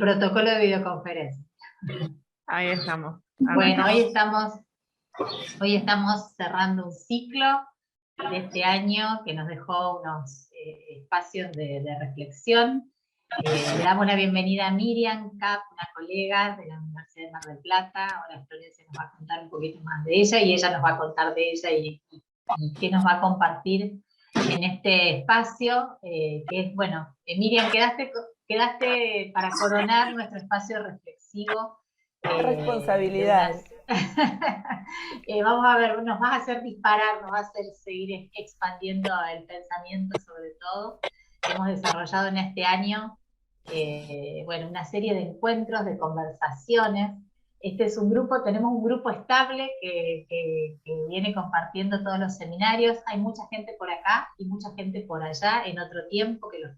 Protocolo de videoconferencia. Ahí estamos. Bueno, hoy estamos cerrando un ciclo de este año que nos dejó unos espacios de reflexión. Le damos la bienvenida a Miriam Kapp, una colega de la Universidad de Mar del Plata. Ahora Florencia nos va a contar un poquito más de ella y ella nos va a contar de ella y qué nos va a compartir en este espacio, que es, bueno, Miriam, quedaste para coronar nuestro espacio reflexivo. Responsabilidad. Vamos a ver, nos vas a hacer disparar, nos vas a hacer seguir expandiendo el pensamiento sobre todo. Hemos desarrollado en este año, bueno, una serie de encuentros, de conversaciones. Este es un grupo, tenemos un grupo estable que viene compartiendo todos los seminarios. Hay mucha gente por acá y mucha gente por allá en otro tiempo que lo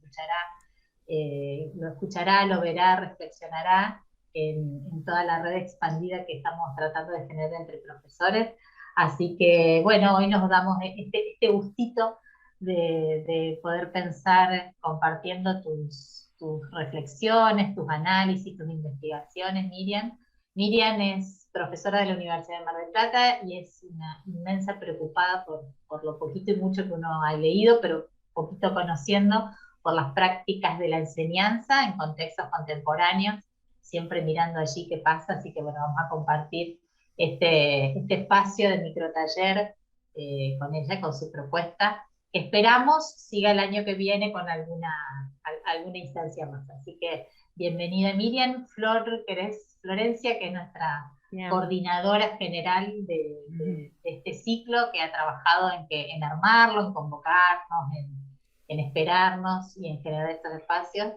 escuchará, lo verá, reflexionará en toda la red expandida que estamos tratando de generar entre profesores. Así que, bueno, hoy nos damos este gustito de poder pensar compartiendo tus reflexiones, tus análisis, tus investigaciones, Miriam. Miriam es profesora de la Universidad de Mar del Plata y es una inmensa preocupada por lo poquito y mucho que uno ha leído, pero poquito conociendo por las prácticas de la enseñanza en contextos contemporáneos, siempre mirando allí qué pasa, así que bueno, vamos a compartir este espacio de microtaller con ella, con su propuesta, que esperamos siga el año que viene con alguna instancia más. Así que bienvenida Miriam. Florencia, que es nuestra coordinadora general de este ciclo, que ha trabajado en armarlo, en convocarnos, en esperarnos y en generar estos espacios.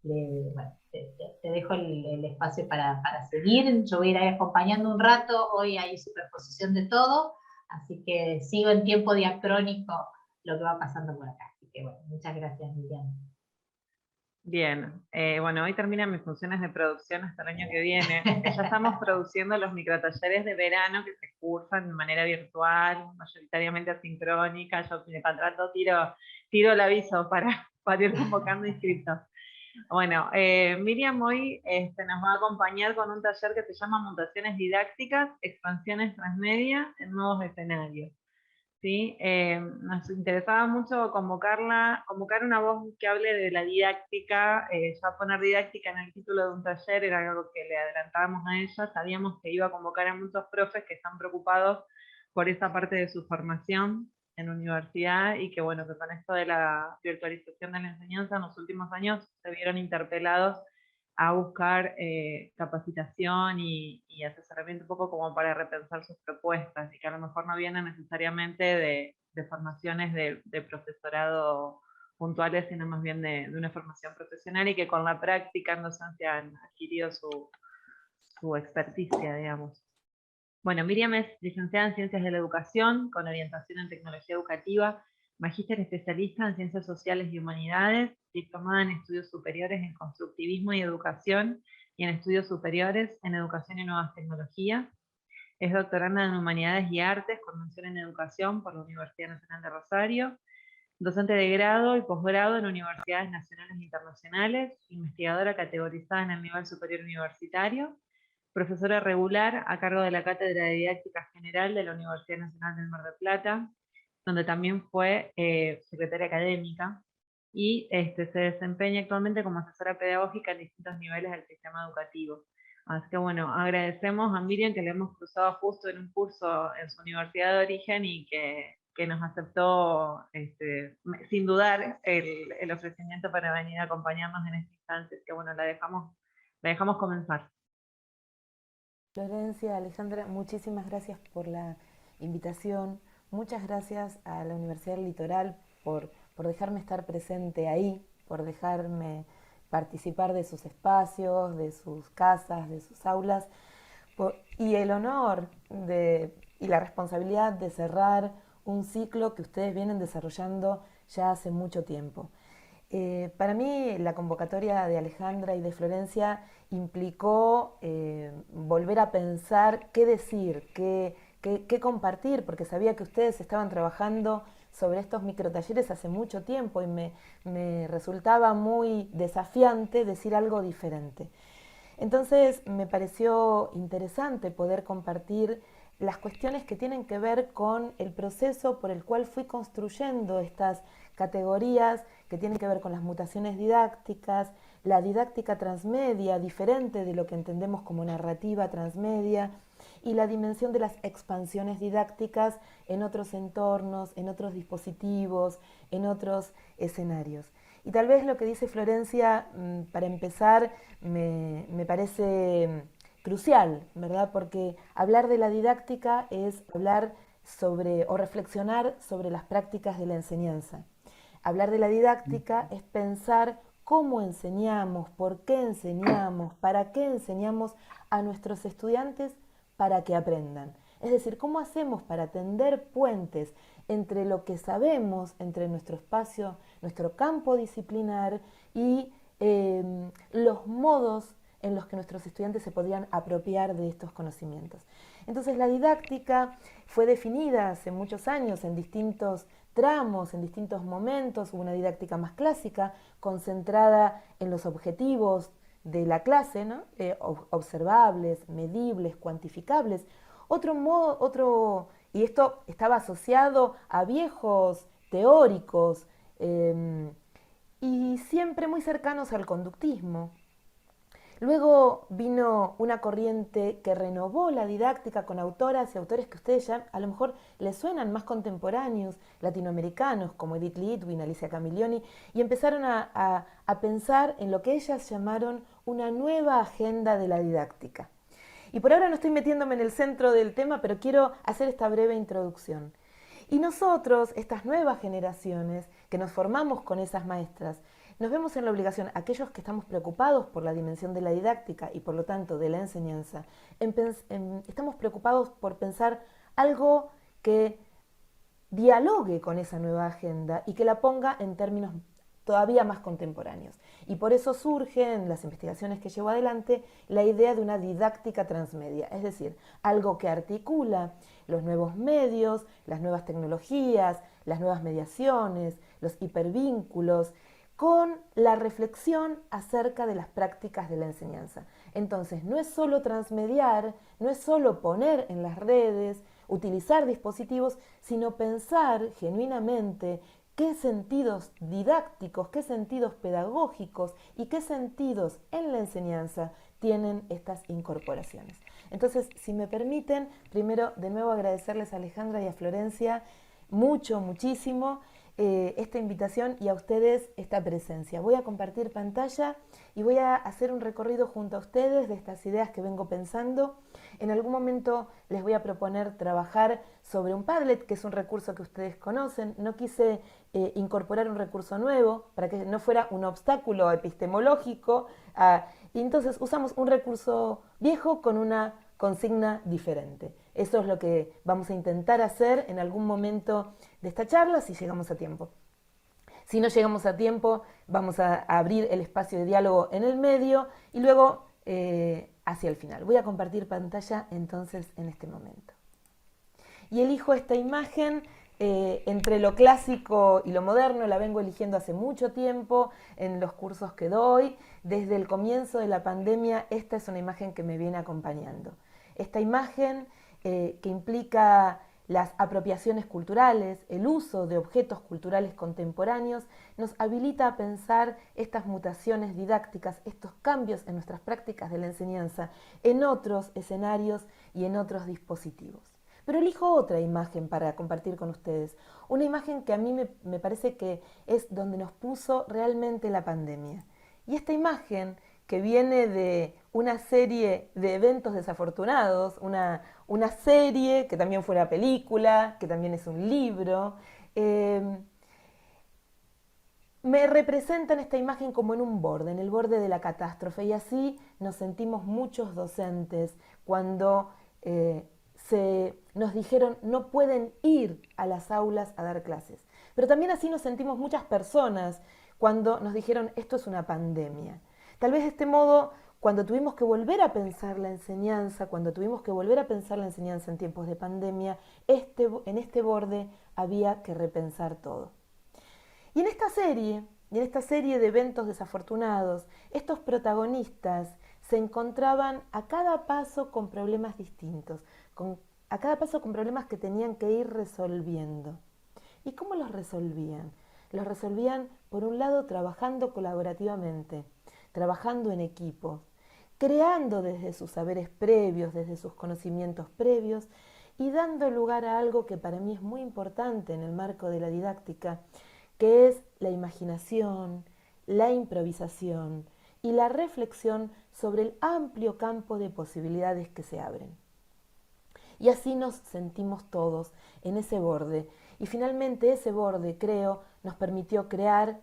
Bueno, te dejo el espacio para seguir. Yo voy a ir acompañando un rato. Hoy hay superposición de todo, así que sigo en tiempo diacrónico lo que va pasando por acá. Así que bueno, muchas gracias, Miriam. Bien, bueno, hoy terminan mis funciones de producción hasta el año que viene. Ya estamos produciendo los microtalleres de verano que se cursan de manera virtual, mayoritariamente asincrónica. Yo me contrato, tiro el aviso para ir convocando inscritos. Bueno, Miriam hoy nos va a acompañar con un taller que se llama Mutaciones Didácticas, Expansiones Transmedia en Nuevos Escenarios. ¿Sí? Nos interesaba mucho convocar una voz que hable de la didáctica. Ya poner didáctica en el título de un taller era algo que le adelantábamos a ella. Sabíamos que iba a convocar a muchos profes que están preocupados por esa parte de su formación en universidad y que bueno, que con esto de la virtualización de la enseñanza en los últimos años se vieron interpelados a buscar capacitación y asesoramiento un poco como para repensar sus propuestas, y que a lo mejor no vienen necesariamente de formaciones de profesorado puntuales, sino más bien de una formación profesional, y que con la práctica en docencia han adquirido su experticia, digamos. Bueno, Miriam es licenciada en Ciencias de la Educación, con orientación en Tecnología Educativa, magíster especialista en Ciencias Sociales y Humanidades, diplomada en Estudios Superiores en Constructivismo y Educación y en Estudios Superiores en Educación y Nuevas Tecnologías. Es doctoranda en Humanidades y Artes, con mención en Educación por la Universidad Nacional de Rosario, docente de grado y posgrado en universidades nacionales e internacionales, investigadora categorizada en el nivel superior universitario, profesora regular a cargo de la Cátedra de Didáctica General de la Universidad Nacional del Mar del Plata, donde también fue secretaria académica, y se desempeña actualmente como asesora pedagógica en distintos niveles del sistema educativo. Así que bueno, agradecemos a Miriam, que le hemos cruzado justo en un curso en su universidad de origen y que nos aceptó sin dudar el ofrecimiento para venir a acompañarnos en este instante. Que bueno, la dejamos comenzar. Florencia, Alejandra, muchísimas gracias por la invitación. Muchas gracias a la Universidad del Litoral por dejarme estar presente ahí, por dejarme participar de sus espacios, de sus casas, de sus aulas, y el honor y la responsabilidad de cerrar un ciclo que ustedes vienen desarrollando ya hace mucho tiempo. Para mí la convocatoria de Alejandra y de Florencia implicó volver a pensar qué decir, qué compartir, porque sabía que ustedes estaban trabajando sobre estos microtalleres hace mucho tiempo y me resultaba muy desafiante decir algo diferente. Entonces me pareció interesante poder compartir las cuestiones que tienen que ver con el proceso por el cual fui construyendo estas categorías que tienen que ver con las mutaciones didácticas, la didáctica transmedia, diferente de lo que entendemos como narrativa transmedia, y la dimensión de las expansiones didácticas en otros entornos, en otros dispositivos, en otros escenarios. Y tal vez lo que dice Florencia, para empezar, me parece crucial, ¿verdad? Porque hablar de la didáctica es hablar sobre o reflexionar sobre las prácticas de la enseñanza. Hablar de la didáctica es pensar cómo enseñamos, por qué enseñamos, para qué enseñamos a nuestros estudiantes para que aprendan. Es decir, cómo hacemos para tender puentes entre lo que sabemos, entre nuestro espacio, nuestro campo disciplinar y los modos en los que nuestros estudiantes se podían apropiar de estos conocimientos. Entonces la didáctica fue definida hace muchos años en distintos tramos, en distintos momentos. Hubo una didáctica más clásica, concentrada en los objetivos de la clase, ¿no? Observables, medibles, cuantificables. Y esto estaba asociado a viejos teóricos y siempre muy cercanos al conductismo. Luego vino una corriente que renovó la didáctica con autoras y autores que a ustedes ya a lo mejor les suenan más contemporáneos, latinoamericanos, como Edith Litwin, Alicia Camillioni, y empezaron a pensar en lo que ellas llamaron una nueva agenda de la didáctica. Y por ahora no estoy metiéndome en el centro del tema, pero quiero hacer esta breve introducción. Y nosotros, estas nuevas generaciones, que nos formamos con esas maestras, nos vemos en la obligación, aquellos que estamos preocupados por la dimensión de la didáctica y por lo tanto de la enseñanza, estamos preocupados por pensar algo que dialogue con esa nueva agenda y que la ponga en términos todavía más contemporáneos. Y por eso surge en las investigaciones que llevo adelante la idea de una didáctica transmedia, es decir, algo que articula los nuevos medios, las nuevas tecnologías, las nuevas mediaciones, los hipervínculos, con la reflexión acerca de las prácticas de la enseñanza. Entonces, no es solo transmediar, no es solo poner en las redes, utilizar dispositivos, sino pensar genuinamente qué sentidos didácticos, qué sentidos pedagógicos y qué sentidos en la enseñanza tienen estas incorporaciones. Entonces, si me permiten, primero de nuevo agradecerles a Alejandra y a Florencia muchísimo esta invitación y a ustedes esta presencia. Voy a compartir pantalla y voy a hacer un recorrido junto a ustedes de estas ideas que vengo pensando. En algún momento les voy a proponer trabajar sobre un Padlet, que es un recurso que ustedes conocen. No quise incorporar un recurso nuevo para que no fuera un obstáculo epistemológico. Y entonces usamos un recurso viejo con una consigna diferente. Eso es lo que vamos a intentar hacer en algún momento de esta charla, si llegamos a tiempo. Si no llegamos a tiempo, vamos a abrir el espacio de diálogo en el medio y luego hacia el final. Voy a compartir pantalla entonces en este momento. Y elijo esta imagen entre lo clásico y lo moderno, la vengo eligiendo hace mucho tiempo en los cursos que doy. Desde el comienzo de la pandemia, esta es una imagen que me viene acompañando. Esta imagen que implica las apropiaciones culturales, el uso de objetos culturales contemporáneos, nos habilita a pensar estas mutaciones didácticas, estos cambios en nuestras prácticas de la enseñanza, en otros escenarios y en otros dispositivos. Pero elijo otra imagen para compartir con ustedes, una imagen que a mí me parece que es donde nos puso realmente la pandemia. Y esta imagen, que viene de una serie de eventos desafortunados, una serie que también fue una película, que también es un libro, me representan esta imagen como en un borde, en el borde de la catástrofe, y así nos sentimos muchos docentes cuando nos dijeron no pueden ir a las aulas a dar clases. Pero también así nos sentimos muchas personas cuando nos dijeron esto es una pandemia. Tal vez de este modo cuando tuvimos que volver a pensar la enseñanza, cuando tuvimos que volver a pensar la enseñanza en tiempos de pandemia, en este borde había que repensar todo. Y en esta serie de eventos desafortunados, estos protagonistas se encontraban a cada paso con problemas distintos, a cada paso con problemas que tenían que ir resolviendo. ¿Y cómo los resolvían? Los resolvían, por un lado, trabajando colaborativamente, trabajando en equipo, creando desde sus saberes previos, desde sus conocimientos previos, y dando lugar a algo que para mí es muy importante en el marco de la didáctica, que es la imaginación, la improvisación y la reflexión sobre el amplio campo de posibilidades que se abren. Y así nos sentimos todos en ese borde. Y finalmente ese borde, creo, nos permitió crear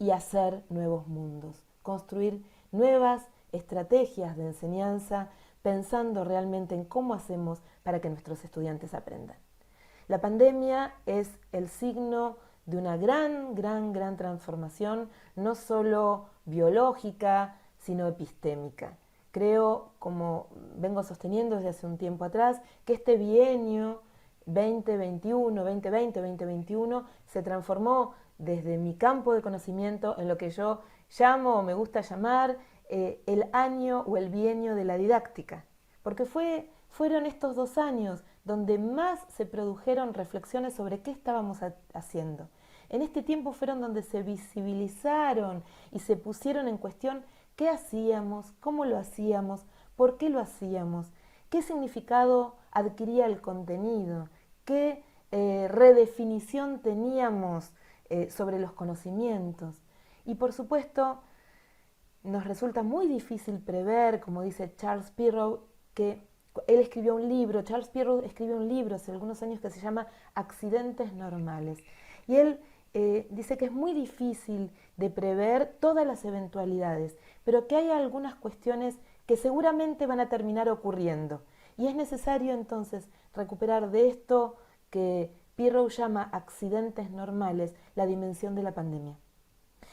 y hacer nuevos mundos, construir nuevas estrategias de enseñanza, pensando realmente en cómo hacemos para que nuestros estudiantes aprendan. La pandemia es el signo de una gran transformación, no solo biológica, sino epistémica. Creo, como vengo sosteniendo desde hace un tiempo atrás, que este bienio 2021, 2020, 2021 se transformó desde mi campo de conocimiento en lo que yo llamo o me gusta llamar el año o el bienio de la didáctica, porque fueron estos 2 años donde más se produjeron reflexiones sobre qué estábamos haciendo. En este tiempo fueron donde se visibilizaron y se pusieron en cuestión qué hacíamos, cómo lo hacíamos, por qué lo hacíamos, qué significado adquiría el contenido, qué redefinición teníamos sobre los conocimientos. Y por supuesto, nos resulta muy difícil prever, como dice Charles Perrow, que él escribió un libro, Charles Perrow escribió un libro hace algunos años que se llama Accidentes Normales. Y él dice que es muy difícil de prever todas las eventualidades, pero que hay algunas cuestiones que seguramente van a terminar ocurriendo. Y es necesario entonces recuperar de esto que Perrow llama accidentes normales, la dimensión de la pandemia.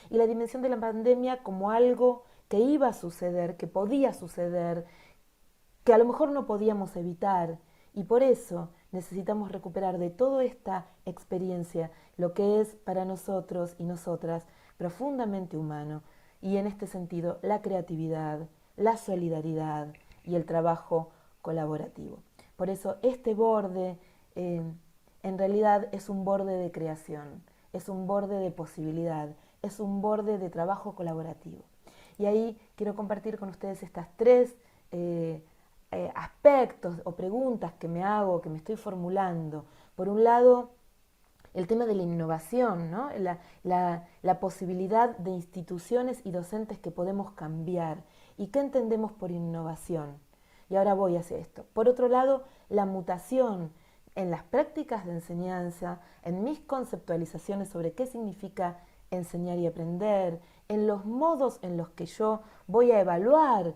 Y la dimensión de la pandemia como algo que iba a suceder, que podía suceder, que a lo mejor no podíamos evitar, y por eso necesitamos recuperar de toda esta experiencia lo que es para nosotros y nosotras profundamente humano, y en este sentido la creatividad, la solidaridad y el trabajo colaborativo. Por eso este borde en realidad es un borde de creación, es un borde de posibilidad, es un borde de trabajo colaborativo. Y ahí quiero compartir con ustedes estas 3 aspectos o preguntas que me hago, que me estoy formulando. Por un lado, el tema de la innovación, ¿no? la posibilidad de instituciones y docentes que podemos cambiar. ¿Y qué entendemos por innovación? Y ahora voy hacia esto. Por otro lado, la mutación en las prácticas de enseñanza, en mis conceptualizaciones sobre qué significa enseñar y aprender, en los modos en los que yo voy a evaluar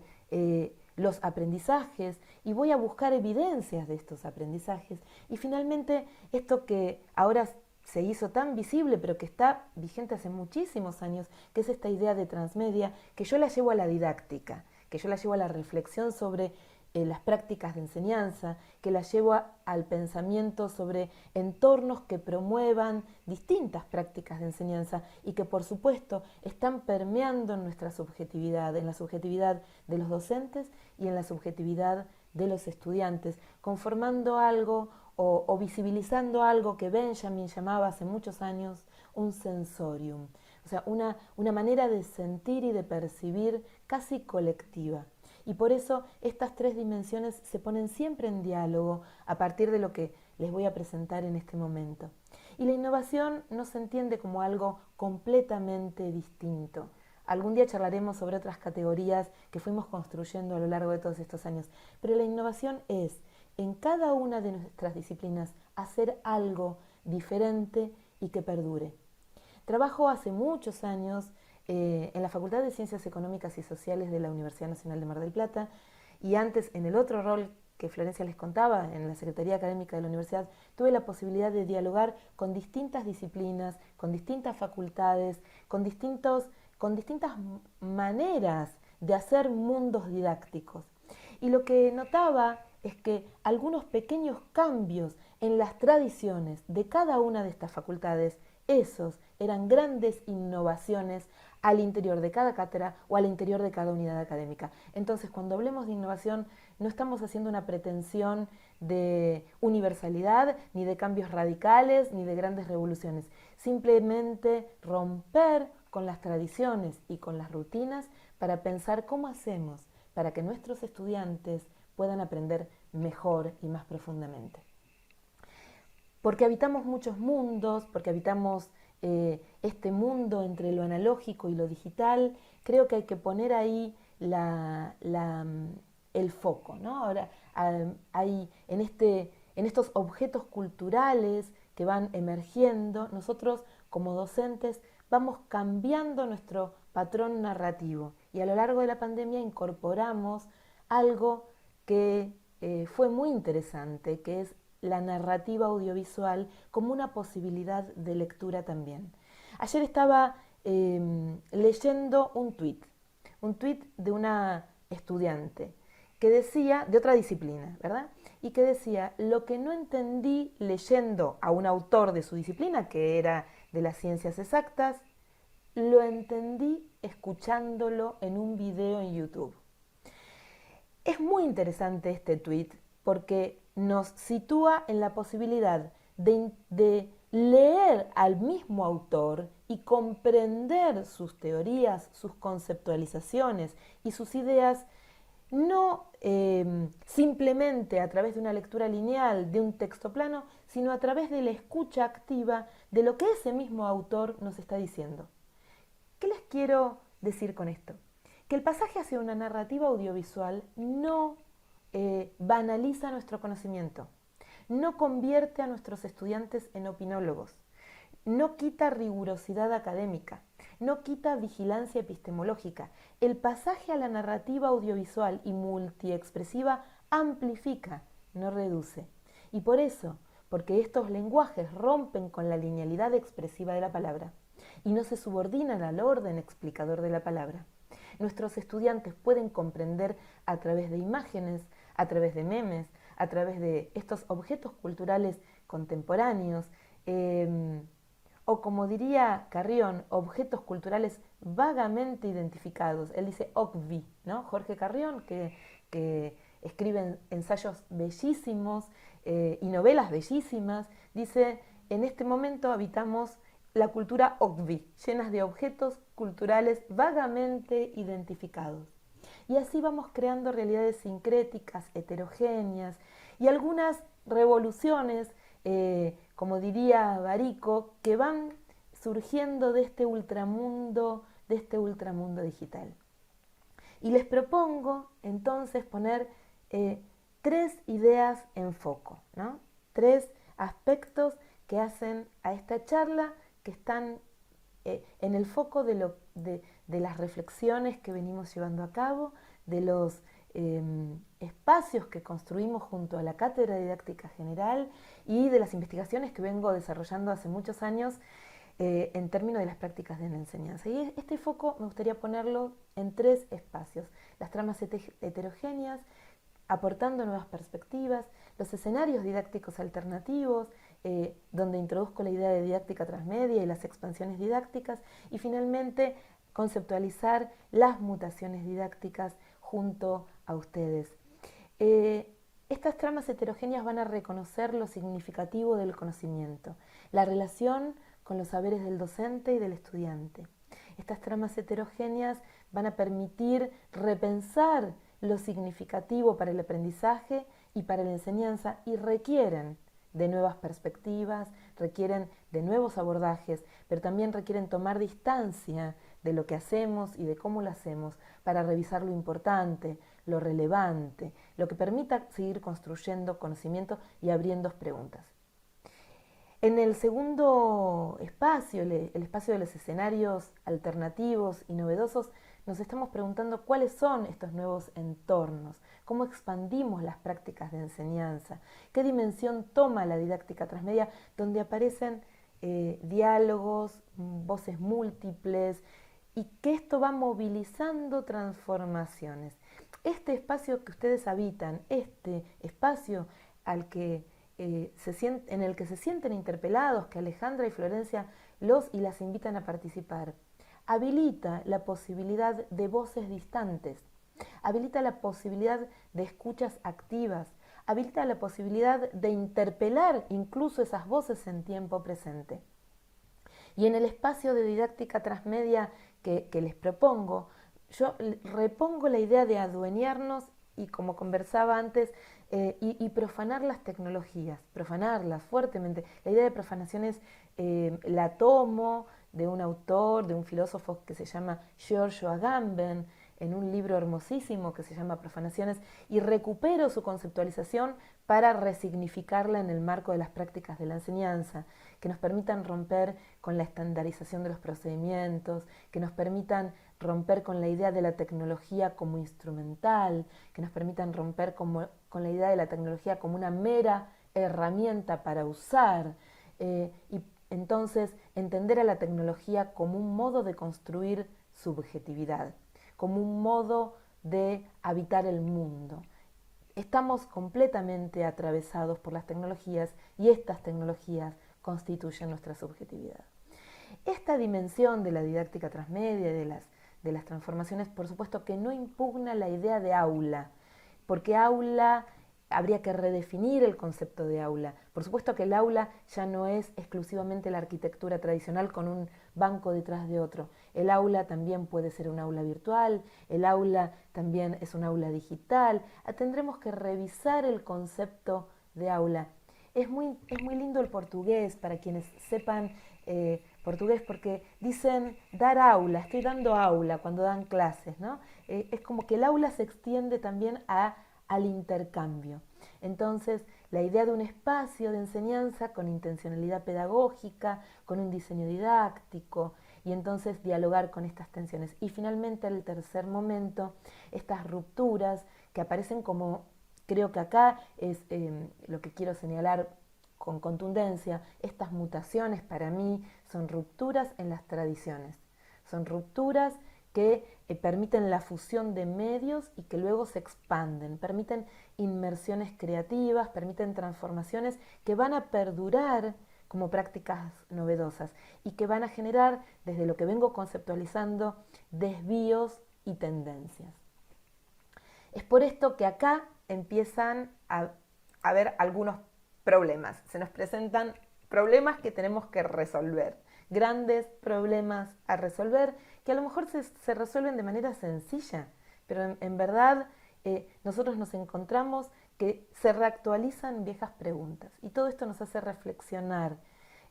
los aprendizajes y voy a buscar evidencias de estos aprendizajes. Y finalmente, esto que ahora se hizo tan visible, pero que está vigente hace muchísimos años, que es esta idea de transmedia, que yo la llevo a la didáctica, que yo la llevo a la reflexión sobre las prácticas de enseñanza, que la llevo al pensamiento sobre entornos que promuevan distintas prácticas de enseñanza y que por supuesto están permeando en nuestra subjetividad, en la subjetividad de los docentes y en la subjetividad de los estudiantes, conformando algo o visibilizando algo que Benjamin llamaba hace muchos años un sensorium, o sea, una manera de sentir y de percibir casi colectiva. Y por eso estas 3 dimensiones se ponen siempre en diálogo a partir de lo que les voy a presentar en este momento. Y la innovación no se entiende como algo completamente distinto. Algún día charlaremos sobre otras categorías que fuimos construyendo a lo largo de todos estos años. Pero la innovación es, en cada una de nuestras disciplinas, hacer algo diferente y que perdure. Trabajo hace muchos años en la Facultad de Ciencias Económicas y Sociales de la Universidad Nacional de Mar del Plata y antes en el otro rol que Florencia les contaba, en la Secretaría Académica de la Universidad, tuve la posibilidad de dialogar con distintas disciplinas, con distintas facultades, con distintas maneras de hacer mundos didácticos. Y lo que notaba es que algunos pequeños cambios en las tradiciones de cada una de estas facultades, esos eran grandes innovaciones al interior de cada cátedra o al interior de cada unidad académica. Entonces, cuando hablemos de innovación, no estamos haciendo una pretensión de universalidad, ni de cambios radicales, ni de grandes revoluciones. Simplemente romper con las tradiciones y con las rutinas para pensar cómo hacemos para que nuestros estudiantes puedan aprender mejor y más profundamente. Porque habitamos muchos mundos, porque habitamos este mundo entre lo analógico y lo digital, creo que hay que poner ahí el foco, ¿no? Ahora hay en estos objetos culturales que van emergiendo, nosotros como docentes vamos cambiando nuestro patrón narrativo y a lo largo de la pandemia incorporamos algo que fue muy interesante, que es la narrativa audiovisual como una posibilidad de lectura también. Ayer estaba leyendo un tuit de una estudiante que decía, de otra disciplina, ¿verdad? Y que decía, lo que no entendí leyendo a un autor de su disciplina, que era de las ciencias exactas, lo entendí escuchándolo en un video en YouTube. Es muy interesante este tuit porque nos sitúa en la posibilidad de leer al mismo autor y comprender sus teorías, sus conceptualizaciones y sus ideas no simplemente a través de una lectura lineal de un texto plano, sino a través de la escucha activa de lo que ese mismo autor nos está diciendo. ¿Qué les quiero decir con esto? Que el pasaje hacia una narrativa audiovisual no banaliza nuestro conocimiento, no convierte a nuestros estudiantes en opinólogos, no quita rigurosidad académica, no quita vigilancia epistemológica. El pasaje a la narrativa audiovisual y multiexpresiva amplifica, no reduce. Y por eso, porque estos lenguajes rompen con la linealidad expresiva de la palabra y no se subordinan al orden explicador de la palabra, nuestros estudiantes pueden comprender a través de imágenes, a través de memes, a través de estos objetos culturales contemporáneos, o como diría Carrión, objetos culturales vagamente identificados. Él dice OCVI, ¿no? Jorge Carrión, que escribe ensayos bellísimos y novelas bellísimas, dice, en este momento habitamos la cultura OCVI, llenas de objetos culturales vagamente identificados. Y así vamos creando realidades sincréticas, heterogéneas y algunas revoluciones, como diría Barico, que van surgiendo de este ultramundo digital. Y les propongo entonces poner 3 ideas en foco, ¿no? 3 aspectos que hacen a esta charla que están en el foco de las reflexiones que venimos llevando a cabo, de los espacios que construimos junto a la Cátedra de Didáctica General y de las investigaciones que vengo desarrollando hace muchos años en términos de las prácticas de la enseñanza. Y este foco me gustaría ponerlo en 3 espacios: las tramas heterogéneas, aportando nuevas perspectivas, los escenarios didácticos alternativos, donde introduzco la idea de didáctica transmedia y las expansiones didácticas, y finalmente conceptualizar las mutaciones didácticas junto a ustedes. Estas tramas heterogéneas van a reconocer lo significativo del conocimiento, la relación con los saberes del docente y del estudiante. Estas tramas heterogéneas van a permitir repensar lo significativo para el aprendizaje y para la enseñanza y requieren de nuevas perspectivas, requieren de nuevos abordajes, pero también requieren tomar distancia de lo que hacemos y de cómo lo hacemos para revisar lo importante, lo relevante, lo que permita seguir construyendo conocimiento y abriendo preguntas. En el segundo espacio, el espacio de los escenarios alternativos y novedosos, nos estamos preguntando cuáles son estos nuevos entornos, cómo expandimos las prácticas de enseñanza, qué dimensión toma la didáctica transmedia, donde aparecen diálogos, voces múltiples y que esto va movilizando transformaciones. Este espacio que ustedes habitan, este espacio al que, en el que se sienten interpelados, que Alejandra y Florencia los y las invitan a participar, habilita la posibilidad de voces distantes, habilita la posibilidad de escuchas activas, habilita la posibilidad de interpelar incluso esas voces en tiempo presente. Y en el espacio de didáctica transmedia que les propongo, yo repongo la idea de adueñarnos y, como conversaba antes, y profanar las tecnologías, profanarlas fuertemente. La idea de profanación la tomo de un autor, de un filósofo que se llama Giorgio Agamben, en un libro hermosísimo que se llama Profanaciones, y recupero su conceptualización para resignificarla en el marco de las prácticas de la enseñanza, que nos permitan romper con la estandarización de los procedimientos, que nos permitan romper con la idea de la tecnología como instrumental, que nos permitan romper con la idea de la tecnología como una mera herramienta para usar, y entonces entender a la tecnología como un modo de construir subjetividad, como un modo de habitar el mundo. Estamos completamente atravesados por las tecnologías y estas tecnologías constituyen nuestra subjetividad. Esta dimensión de la didáctica transmedia y de las transformaciones, por supuesto que no impugna la idea de aula, porque aula habría que redefinir el concepto de aula. Por supuesto que el aula ya no es exclusivamente la arquitectura tradicional con un banco detrás de otro. El aula también puede ser un aula virtual, el aula también es un aula digital. Tendremos que revisar el concepto de aula. Es muy lindo el portugués, para quienes sepan portugués, porque dicen dar aula, estoy dando aula cuando dan clases, ¿no? Es como que el aula se extiende también al intercambio. Entonces, la idea de un espacio de enseñanza con intencionalidad pedagógica, con un diseño didáctico, y entonces dialogar con estas tensiones. Y finalmente, el tercer momento, estas rupturas que aparecen como, creo que acá es lo que quiero señalar con contundencia, estas mutaciones para mí son rupturas en las tradiciones, son rupturas que permiten la fusión de medios y que luego se expanden, permiten inmersiones creativas, permiten transformaciones que van a perdurar como prácticas novedosas y que van a generar, desde lo que vengo conceptualizando, desvíos y tendencias. Es por esto que acá empiezan a haber algunos problemas, se nos presentan problemas que tenemos que resolver, grandes problemas a resolver que a lo mejor se resuelven de manera sencilla, pero en verdad nosotros nos encontramos que se reactualizan viejas preguntas y todo esto nos hace reflexionar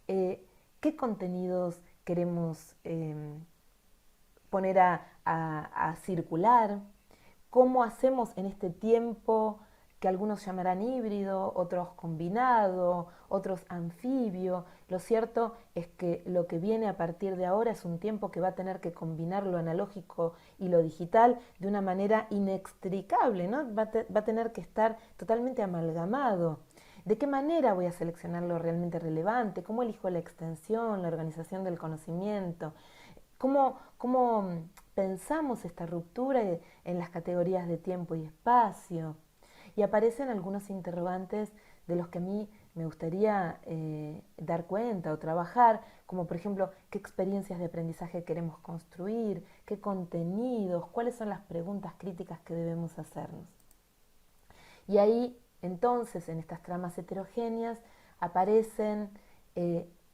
qué contenidos queremos poner a circular, cómo hacemos en este tiempo que algunos llamarán híbrido, otros combinado, otros anfibio. Lo cierto es que lo que viene a partir de ahora es un tiempo que va a tener que combinar lo analógico y lo digital de una manera inextricable, ¿no? Va a tener que estar totalmente amalgamado. ¿De qué manera voy a seleccionar lo realmente relevante? ¿Cómo elijo la extensión, la organización del conocimiento? ¿Cómo pensamos esta ruptura en las categorías de tiempo y espacio? Y aparecen algunos interrogantes de los que a mí me gustaría dar cuenta o trabajar, como por ejemplo, qué experiencias de aprendizaje queremos construir, qué contenidos, cuáles son las preguntas críticas que debemos hacernos. Y ahí, entonces, en estas tramas heterogéneas, aparecen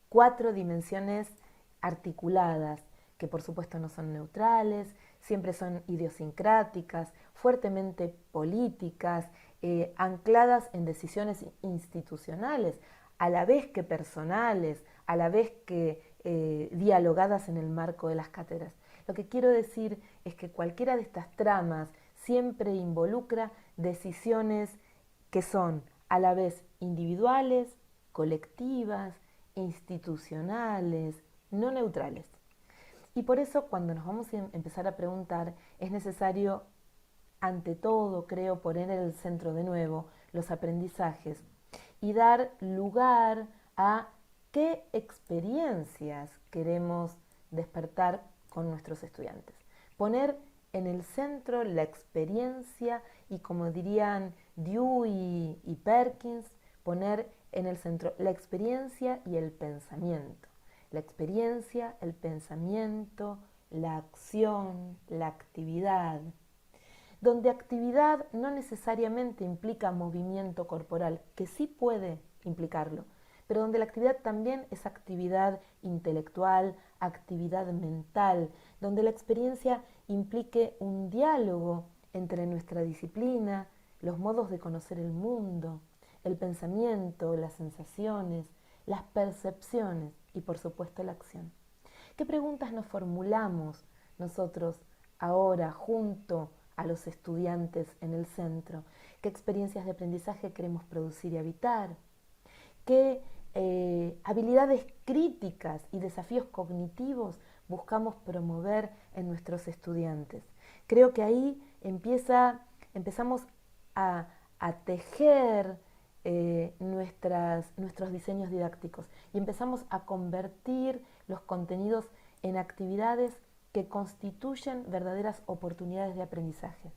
4 dimensiones articuladas, que por supuesto no son neutrales, siempre son idiosincráticas, fuertemente políticas, ancladas en decisiones institucionales, a la vez que personales, a la vez que dialogadas en el marco de las cátedras. Lo que quiero decir es que cualquiera de estas tramas siempre involucra decisiones que son a la vez individuales, colectivas, institucionales, no neutrales. Y por eso cuando nos vamos a empezar a preguntar, es necesario, ante todo, creo, poner en el centro de nuevo los aprendizajes y dar lugar a qué experiencias queremos despertar con nuestros estudiantes. Poner en el centro la experiencia y, como dirían Dewey y Perkins, poner en el centro la experiencia y el pensamiento. La experiencia, el pensamiento, la acción, la actividad. Donde actividad no necesariamente implica movimiento corporal, que sí puede implicarlo, pero donde la actividad también es actividad intelectual, actividad mental, donde la experiencia implique un diálogo entre nuestra disciplina, los modos de conocer el mundo, el pensamiento, las sensaciones, las percepciones y por supuesto la acción. ¿Qué preguntas nos formulamos nosotros ahora junto a los estudiantes en el centro? ¿Qué experiencias de aprendizaje queremos producir y habitar? ¿Qué habilidades críticas y desafíos cognitivos buscamos promover en nuestros estudiantes? Creo que ahí empezamos a tejer nuestros diseños didácticos y empezamos a convertir los contenidos en actividades que constituyen verdaderas oportunidades de aprendizaje,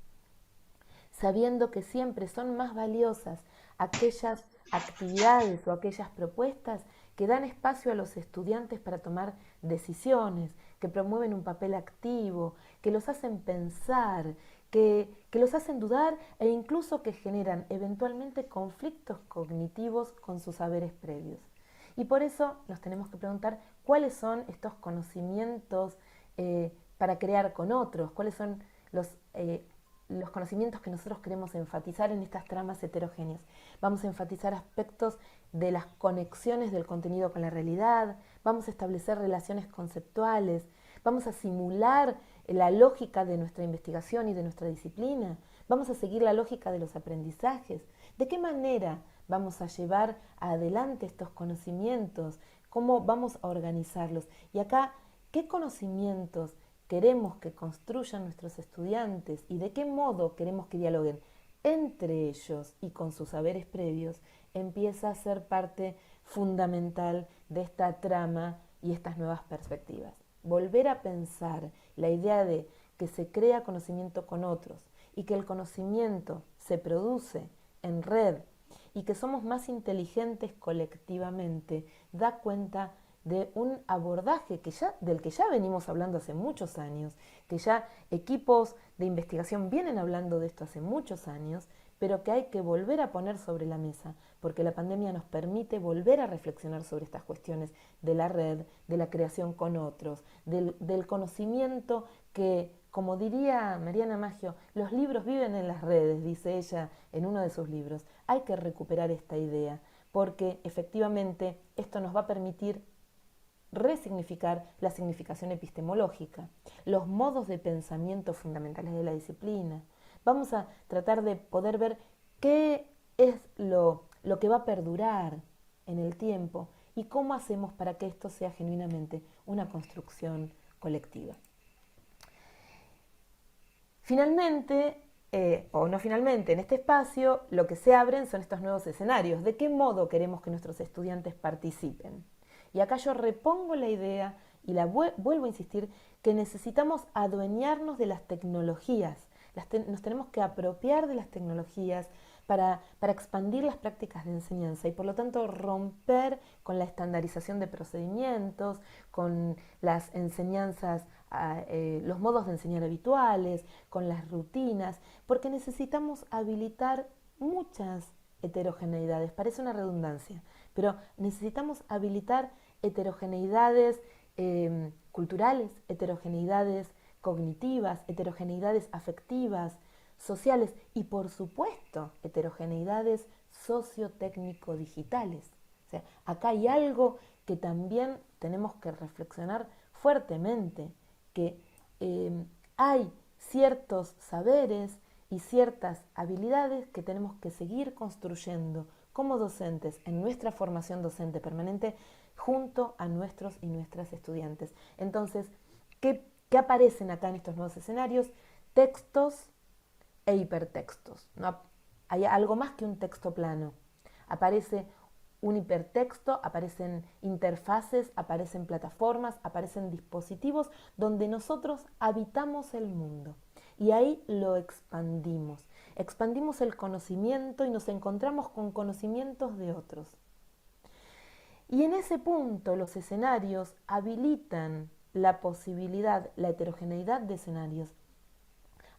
sabiendo que siempre son más valiosas aquellas actividades o aquellas propuestas que dan espacio a los estudiantes para tomar decisiones, que promueven un papel activo, que los hacen pensar, que los hacen dudar e incluso que generan eventualmente conflictos cognitivos con sus saberes previos. Y por eso nos tenemos que preguntar cuáles son estos conocimientos para crear con otros, cuáles son los conocimientos que nosotros queremos enfatizar en estas tramas heterogéneas. Vamos a enfatizar aspectos de las conexiones del contenido con la realidad, vamos a establecer relaciones conceptuales, vamos a simular la lógica de nuestra investigación y de nuestra disciplina, vamos a seguir la lógica de los aprendizajes. ¿De qué manera vamos a llevar adelante estos conocimientos? ¿Cómo vamos a organizarlos? Y acá, ¿qué conocimientos queremos que construyan nuestros estudiantes y de qué modo queremos que dialoguen entre ellos y con sus saberes previos? Empieza a ser parte fundamental de esta trama y estas nuevas perspectivas. Volver a pensar la idea de que se crea conocimiento con otros y que el conocimiento se produce en red y que somos más inteligentes colectivamente, da cuenta de un abordaje del que ya venimos hablando hace muchos años, que ya equipos de investigación vienen hablando de esto hace muchos años, pero que hay que volver a poner sobre la mesa, porque la pandemia nos permite volver a reflexionar sobre estas cuestiones de la red, de la creación con otros, del conocimiento que, como diría Mariana Maggio, los libros viven en las redes, dice ella en uno de sus libros. Hay que recuperar esta idea, porque efectivamente esto nos va a permitir resignificar la significación epistemológica, los modos de pensamiento fundamentales de la disciplina. Vamos a tratar de poder ver qué es lo que va a perdurar en el tiempo y cómo hacemos para que esto sea genuinamente una construcción colectiva. Finalmente, o no finalmente, en este espacio lo que se abren son estos nuevos escenarios. ¿De qué modo queremos que nuestros estudiantes participen? Y acá yo repongo la idea y vuelvo a insistir que necesitamos adueñarnos de las tecnologías. Nos tenemos que apropiar de las tecnologías para expandir las prácticas de enseñanza y por lo tanto romper con la estandarización de procedimientos, con las enseñanzas, los modos de enseñar habituales, con las rutinas, porque necesitamos habilitar muchas heterogeneidades. Parece una redundancia, pero necesitamos habilitar heterogeneidades culturales, heterogeneidades cognitivas, heterogeneidades afectivas, sociales y por supuesto heterogeneidades sociotécnico-digitales. O sea, acá hay algo que también tenemos que reflexionar fuertemente, que hay ciertos saberes y ciertas habilidades que tenemos que seguir construyendo como docentes en nuestra formación docente permanente junto a nuestros y nuestras estudiantes. Entonces, ¿qué aparecen acá en estos nuevos escenarios? Textos e hipertextos. ¿No? Hay algo más que un texto plano. Aparece un hipertexto, aparecen interfaces, aparecen plataformas, aparecen dispositivos donde nosotros habitamos el mundo y ahí lo expandimos. Expandimos el conocimiento y nos encontramos con conocimientos de otros. Y en ese punto los escenarios habilitan la posibilidad, la heterogeneidad de escenarios,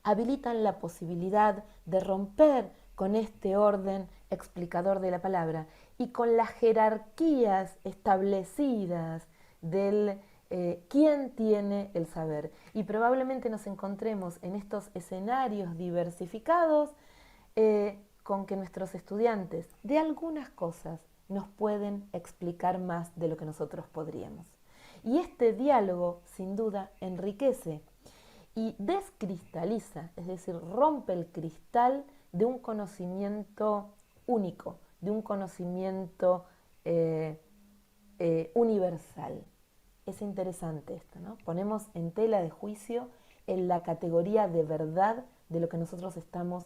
habilitan la posibilidad de romper con este orden explicador de la palabra y con las jerarquías establecidas del quién tiene el saber. Y probablemente nos encontremos en estos escenarios diversificados con que nuestros estudiantes de algunas cosas nos pueden explicar más de lo que nosotros podríamos. Y este diálogo, sin duda, enriquece y descristaliza, es decir, rompe el cristal de un conocimiento único, de un conocimiento universal. Es interesante esto, ¿no? Ponemos en tela de juicio en la categoría de verdad de lo que nosotros estamos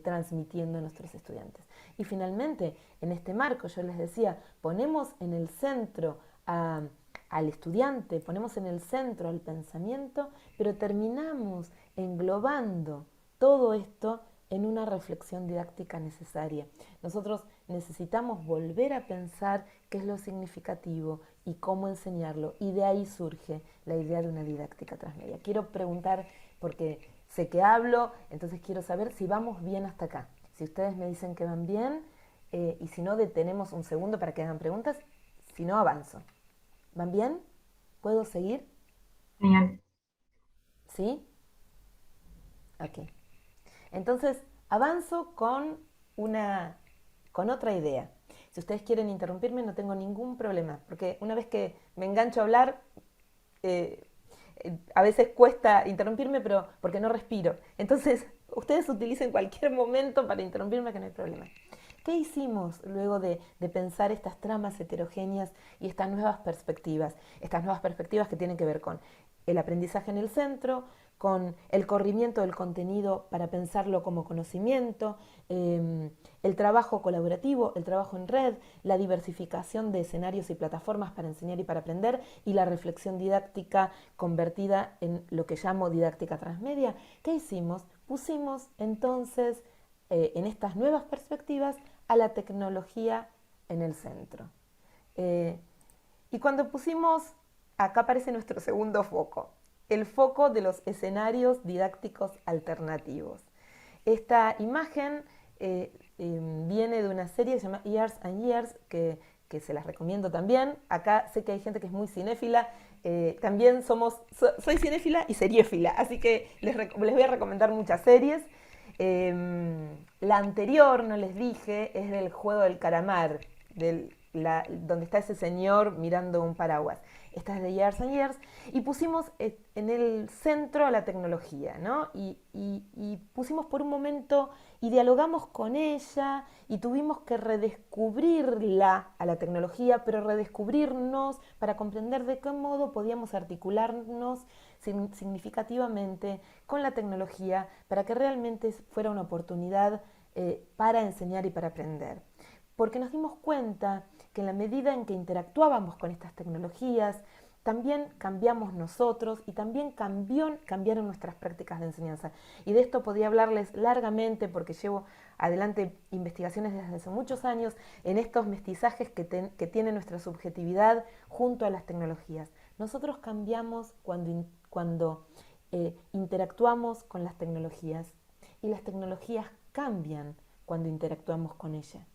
transmitiendo a nuestros estudiantes. Y finalmente, en este marco, yo les decía, ponemos en el centro al estudiante, ponemos en el centro al pensamiento, pero terminamos englobando todo esto en una reflexión didáctica necesaria. Nosotros necesitamos volver a pensar qué es lo significativo y cómo enseñarlo, y de ahí surge la idea de una didáctica transmedia. Quiero preguntar, porque sé que hablo, entonces quiero saber si vamos bien hasta acá. Si ustedes me dicen que van bien, y si no, detenemos un segundo para que hagan preguntas, si no, avanzo. ¿Van bien? ¿Puedo seguir? Genial. ¿Sí? Ok. Entonces, avanzo con otra idea. Si ustedes quieren interrumpirme, no tengo ningún problema, porque una vez que me engancho a hablar, a veces cuesta interrumpirme, pero porque no respiro. Entonces, ustedes utilicen cualquier momento para interrumpirme, que no hay problema. ¿Qué hicimos luego de pensar estas tramas heterogéneas y estas nuevas perspectivas? Estas nuevas perspectivas que tienen que ver con el aprendizaje en el centro, con el corrimiento del contenido para pensarlo como conocimiento, el trabajo colaborativo, el trabajo en red, la diversificación de escenarios y plataformas para enseñar y para aprender, y la reflexión didáctica convertida en lo que llamo didáctica transmedia. ¿Qué hicimos? Pusimos entonces en estas nuevas perspectivas a la tecnología en el centro. Y cuando pusimos, acá aparece nuestro segundo foco, el foco de los escenarios didácticos alternativos. Esta imagen viene de una serie que se llama Years and Years, que se las recomiendo también. Acá sé que hay gente que es muy cinéfila, también soy cinéfila y seriéfila, así que les voy a recomendar muchas series. La anterior, no les dije, es del juego del calamar, donde está ese señor mirando un paraguas. Esta es de Years and Years, y pusimos en el centro a la tecnología, ¿no? Y pusimos por un momento y dialogamos con ella y tuvimos que redescubrirla a la tecnología, pero redescubrirnos para comprender de qué modo podíamos articularnos significativamente con la tecnología para que realmente fuera una oportunidad para enseñar y para aprender. Porque nos dimos cuenta que en la medida en que interactuábamos con estas tecnologías, también cambiamos nosotros y también cambiaron nuestras prácticas de enseñanza. Y de esto podía hablarles largamente porque llevo adelante investigaciones desde hace muchos años en estos mestizajes que tiene nuestra subjetividad junto a las tecnologías. Nosotros cambiamos cuando interactuamos con las tecnologías, y las tecnologías cambian cuando interactuamos con ellas.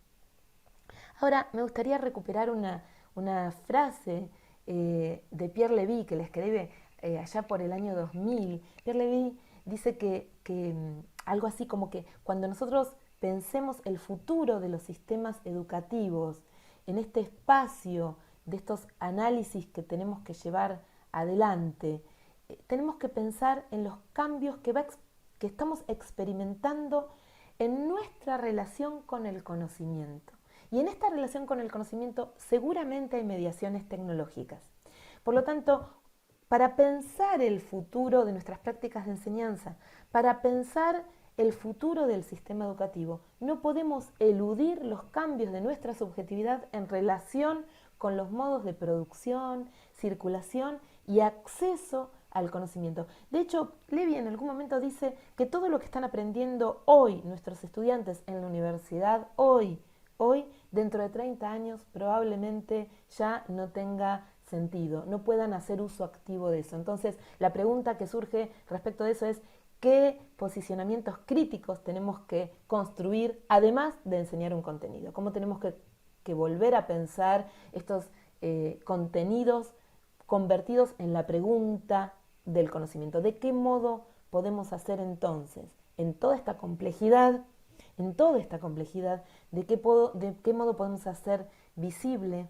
Ahora, me gustaría recuperar una frase de Pierre Levy, que le escribe allá por el año 2000. Pierre Levy dice que algo así como que cuando nosotros pensemos el futuro de los sistemas educativos en este espacio de estos análisis que tenemos que llevar adelante, tenemos que pensar en los cambios que estamos experimentando en nuestra relación con el conocimiento. Y en esta relación con el conocimiento seguramente hay mediaciones tecnológicas. Por lo tanto, para pensar el futuro de nuestras prácticas de enseñanza, para pensar el futuro del sistema educativo. No podemos eludir los cambios de nuestra subjetividad en relación con los modos de producción, circulación y acceso al conocimiento. De hecho, Levi en algún momento dice que todo lo que están aprendiendo hoy nuestros estudiantes en la universidad, hoy, dentro de 30 años, probablemente ya no tenga sentido, no puedan hacer uso activo de eso. Entonces, la pregunta que surge respecto de eso es, ¿qué posicionamientos críticos tenemos que construir además de enseñar un contenido? ¿Cómo tenemos que volver a pensar estos contenidos convertidos en la pregunta del conocimiento? ¿De qué modo podemos hacer entonces, en toda esta complejidad, de qué modo podemos hacer visible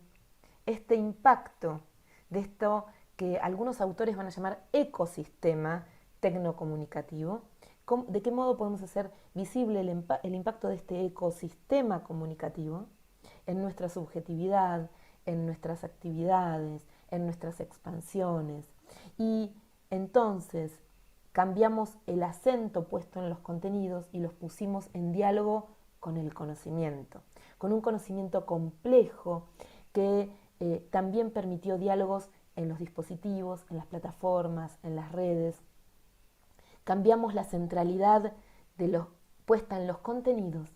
este impacto de esto que algunos autores van a llamar ecosistema tecnocomunicativo? ¿De qué modo podemos hacer visible el impacto de este ecosistema comunicativo en nuestra subjetividad, en nuestras actividades, en nuestras expansiones? Y entonces cambiamos el acento puesto en los contenidos y los pusimos en diálogo con el conocimiento, con un conocimiento complejo que también permitió diálogos en los dispositivos, en las plataformas, en las redes. Cambiamos la centralidad puesta en los contenidos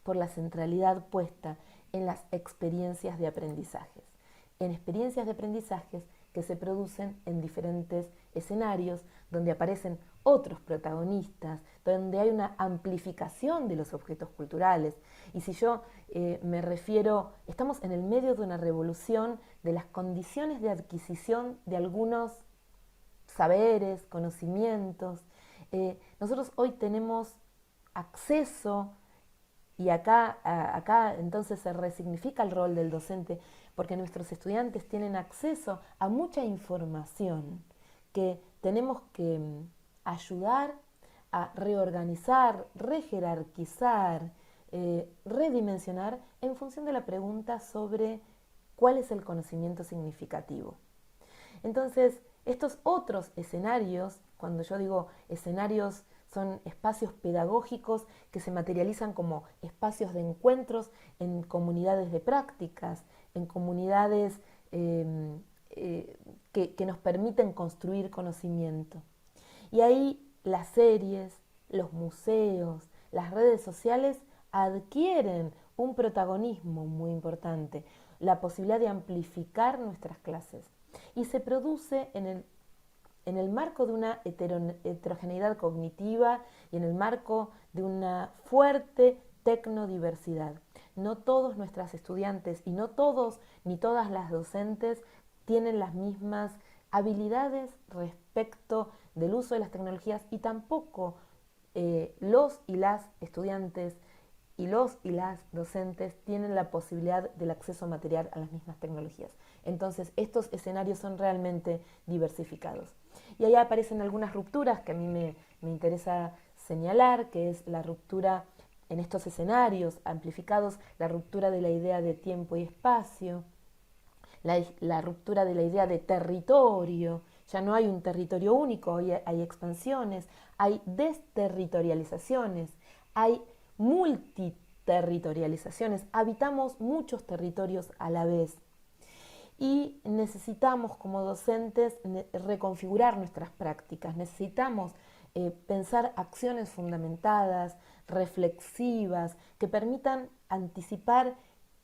por la centralidad puesta en las experiencias de aprendizajes. En experiencias de aprendizajes que se producen en diferentes escenarios, donde aparecen otros protagonistas, donde hay una amplificación de los objetos culturales. Y si yo me refiero, estamos en el medio de una revolución de las condiciones de adquisición de algunos saberes, conocimientos. Nosotros hoy tenemos acceso, y acá entonces se resignifica el rol del docente, porque nuestros estudiantes tienen acceso a mucha información que tenemos que ayudar a reorganizar, rejerarquizar, redimensionar en función de la pregunta sobre cuál es el conocimiento significativo. Entonces, estos otros escenarios, cuando yo digo escenarios, son espacios pedagógicos que se materializan como espacios de encuentros en comunidades de prácticas, en comunidades que nos permiten construir conocimiento. Y ahí las series, los museos, las redes sociales adquieren un protagonismo muy importante, la posibilidad de amplificar nuestras clases. Y se produce en el marco de una heterogeneidad cognitiva y en el marco de una fuerte tecnodiversidad. No todos nuestros estudiantes y no todos ni todas las docentes tienen las mismas habilidades respecto del uso de las tecnologías, y tampoco los y las estudiantes y los y las docentes tienen la posibilidad del acceso material a las mismas tecnologías. Entonces, estos escenarios son realmente diversificados. Y ahí aparecen algunas rupturas que a mí me interesa señalar, que es la ruptura en estos escenarios amplificados, la ruptura de la idea de tiempo y espacio, la ruptura de la idea de territorio. Ya no hay un territorio único, hoy hay expansiones, hay desterritorializaciones, hay multiterritorializaciones, habitamos muchos territorios a la vez. Y necesitamos como docentes reconfigurar nuestras prácticas, necesitamos pensar acciones fundamentadas, reflexivas, que permitan anticipar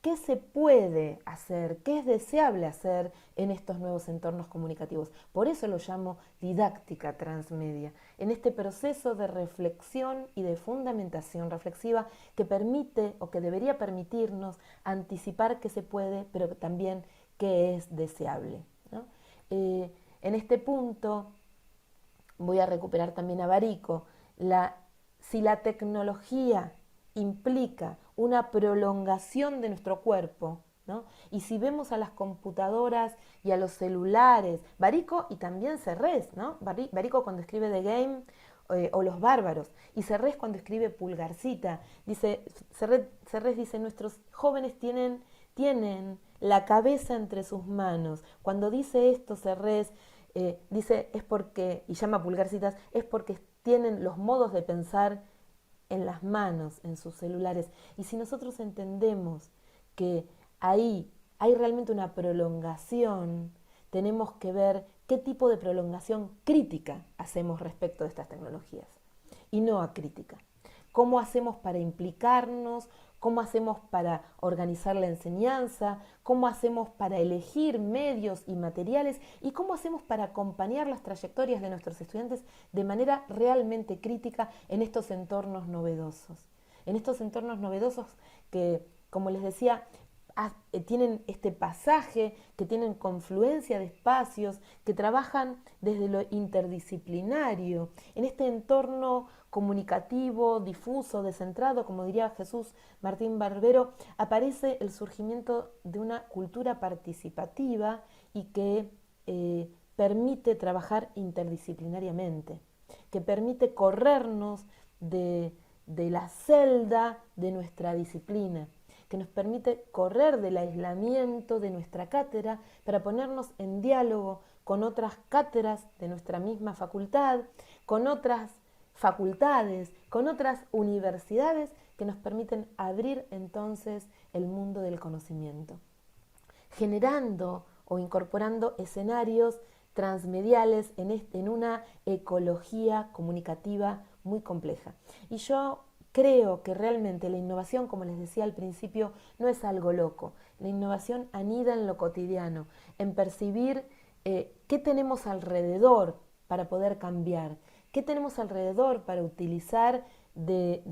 qué se puede hacer, qué es deseable hacer en estos nuevos entornos comunicativos. Por eso lo llamo didáctica transmedia, en este proceso de reflexión y de fundamentación reflexiva que permite o que debería permitirnos anticipar qué se puede, pero también qué es deseable, ¿no? En este punto voy a recuperar también a Barico. Si la tecnología implica una prolongación de nuestro cuerpo, ¿no? Y si vemos a las computadoras y a los celulares, Barico y también Serres, ¿no? Barico cuando escribe The Game o Los Bárbaros, y Serres cuando escribe Pulgarcita, Serres dice, nuestros jóvenes tienen la cabeza entre sus manos. Cuando dice esto Serres, dice es porque, y llama Pulgarcitas, es porque tienen los modos de pensar en las manos, en sus celulares. Y si nosotros entendemos que ahí hay realmente una prolongación, tenemos que ver qué tipo de prolongación crítica hacemos respecto de estas tecnologías y no acrítica. ¿Cómo hacemos para implicarnos? ¿Cómo hacemos para organizar la enseñanza? ¿Cómo hacemos para elegir medios y materiales? ¿Y cómo hacemos para acompañar las trayectorias de nuestros estudiantes de manera realmente crítica en estos entornos novedosos? En estos entornos novedosos que, como les decía, tienen este pasaje, que tienen confluencia de espacios, que trabajan desde lo interdisciplinario, en este entorno comunicativo, difuso, descentrado, como diría Jesús Martín Barbero, aparece el surgimiento de una cultura participativa y que permite trabajar interdisciplinariamente, que permite corrernos de la celda de nuestra disciplina, que nos permite correr del aislamiento de nuestra cátedra para ponernos en diálogo con otras cátedras de nuestra misma facultad, con otras facultades, con otras universidades que nos permiten abrir entonces el mundo del conocimiento, generando o incorporando escenarios transmediales en una ecología comunicativa muy compleja. Y yo creo que realmente la innovación, como les decía al principio, no es algo loco. La innovación anida en lo cotidiano, en percibir qué tenemos alrededor para poder cambiar, qué tenemos alrededor para utilizar de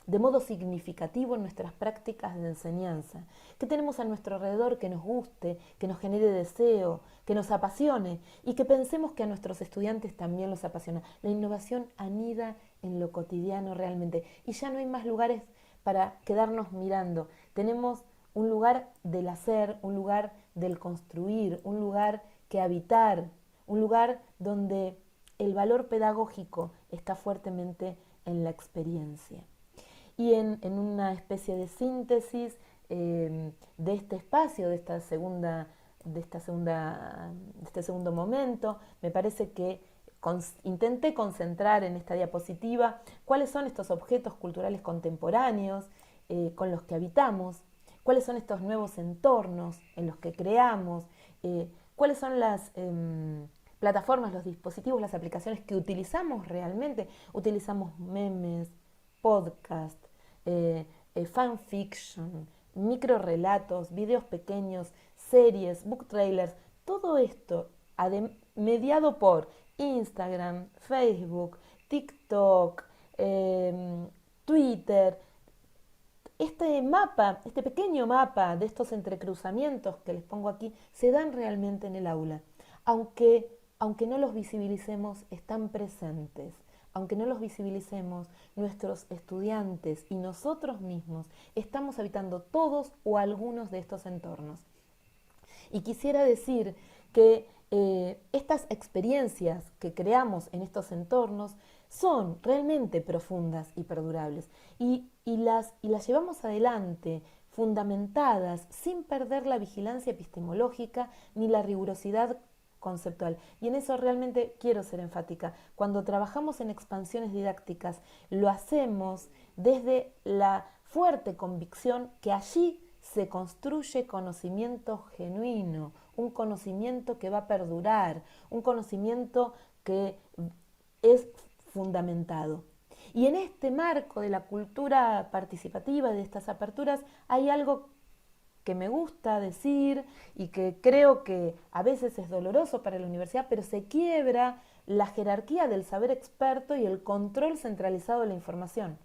modo significativo en nuestras prácticas de enseñanza, qué tenemos a nuestro alrededor que nos guste, que nos genere deseo, que nos apasione y que pensemos que a nuestros estudiantes también los apasiona. La innovación anida en lo cotidiano realmente y ya no hay más lugares para quedarnos mirando. Tenemos un lugar del hacer, un lugar del construir, un lugar que habitar, un lugar donde el valor pedagógico está fuertemente en la experiencia. Y en una especie de síntesis de este espacio, de este segundo momento, me parece que intenté concentrar en esta diapositiva cuáles son estos objetos culturales contemporáneos con los que habitamos, cuáles son estos nuevos entornos en los que creamos, cuáles son las plataformas, los dispositivos, las aplicaciones que utilizamos realmente. Utilizamos memes, podcast, fanfiction, microrelatos, videos pequeños, series, book trailers, todo esto mediado por Instagram, Facebook, TikTok, Twitter. Este pequeño mapa de estos entrecruzamientos que les pongo aquí, se dan realmente en el aula. Aunque no los visibilicemos, están presentes. Aunque no los visibilicemos, nuestros estudiantes y nosotros mismos estamos habitando todos o algunos de estos entornos. Y quisiera decir que estas experiencias que creamos en estos entornos son realmente profundas y perdurables y las llevamos adelante fundamentadas sin perder la vigilancia epistemológica ni la rigurosidad conceptual. Y en eso realmente quiero ser enfática. Cuando trabajamos en expansiones didácticas, lo hacemos desde la fuerte convicción que allí se construye conocimiento genuino, un conocimiento que va a perdurar, un conocimiento que es fundamentado. Y en este marco de la cultura participativa, de estas aperturas, hay algo que me gusta decir y que creo que a veces es doloroso para la universidad, pero se quiebra la jerarquía del saber experto y el control centralizado de la información.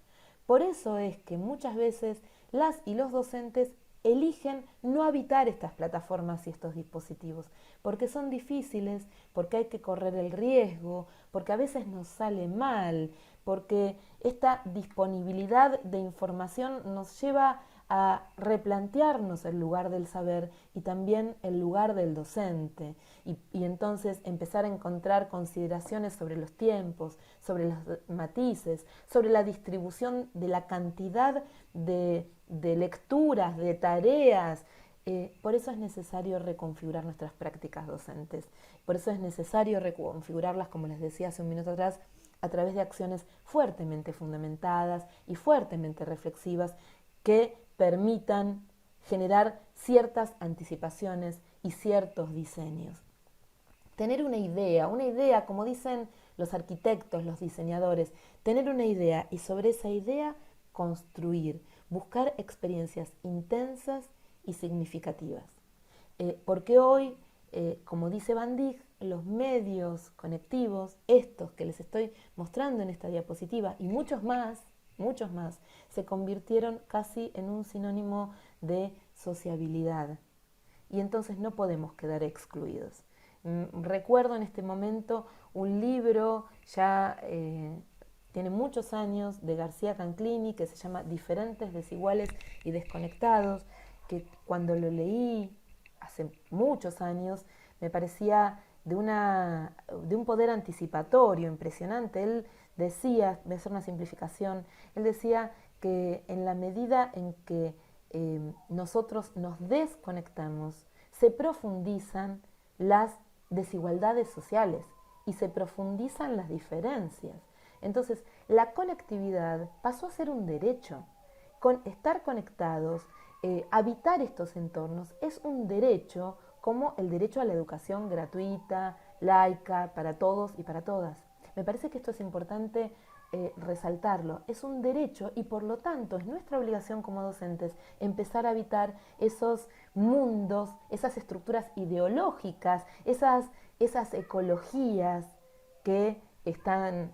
Por eso es que muchas veces las y los docentes eligen no habitar estas plataformas y estos dispositivos, porque son difíciles, porque hay que correr el riesgo, porque a veces nos sale mal, porque esta disponibilidad de información nos lleva a replantearnos el lugar del saber y también el lugar del docente y entonces empezar a encontrar consideraciones sobre los tiempos, sobre los matices, sobre la distribución de la cantidad de lecturas, de tareas. Por eso es necesario reconfigurar nuestras prácticas docentes, por eso es necesario reconfigurarlas, como les decía hace un minuto atrás, a través de acciones fuertemente fundamentadas y fuertemente reflexivas que permitan generar ciertas anticipaciones y ciertos diseños. Tener una idea, como dicen los arquitectos, los diseñadores, tener una idea y sobre esa idea construir, buscar experiencias intensas y significativas. Porque hoy, como dice Van Dijk, los medios conectivos, estos que les estoy mostrando en esta diapositiva y muchos más, se convirtieron casi en un sinónimo de sociabilidad. Y entonces no podemos quedar excluidos. Recuerdo en este momento un libro, ya tiene muchos años, de García Canclini, que se llama Diferentes, Desiguales y Desconectados, que cuando lo leí hace muchos años me parecía de un poder anticipatorio impresionante. Él decía, voy a hacer una simplificación, él decía que en la medida en que nosotros nos desconectamos, se profundizan las desigualdades sociales y se profundizan las diferencias. Entonces, la conectividad pasó a ser un derecho. Con estar conectados, habitar estos entornos es un derecho, como el derecho a la educación gratuita, laica, para todos y para todas. Me parece que esto es importante resaltarlo. Es un derecho y por lo tanto es nuestra obligación como docentes empezar a habitar esos mundos, esas estructuras ideológicas, esas ecologías que están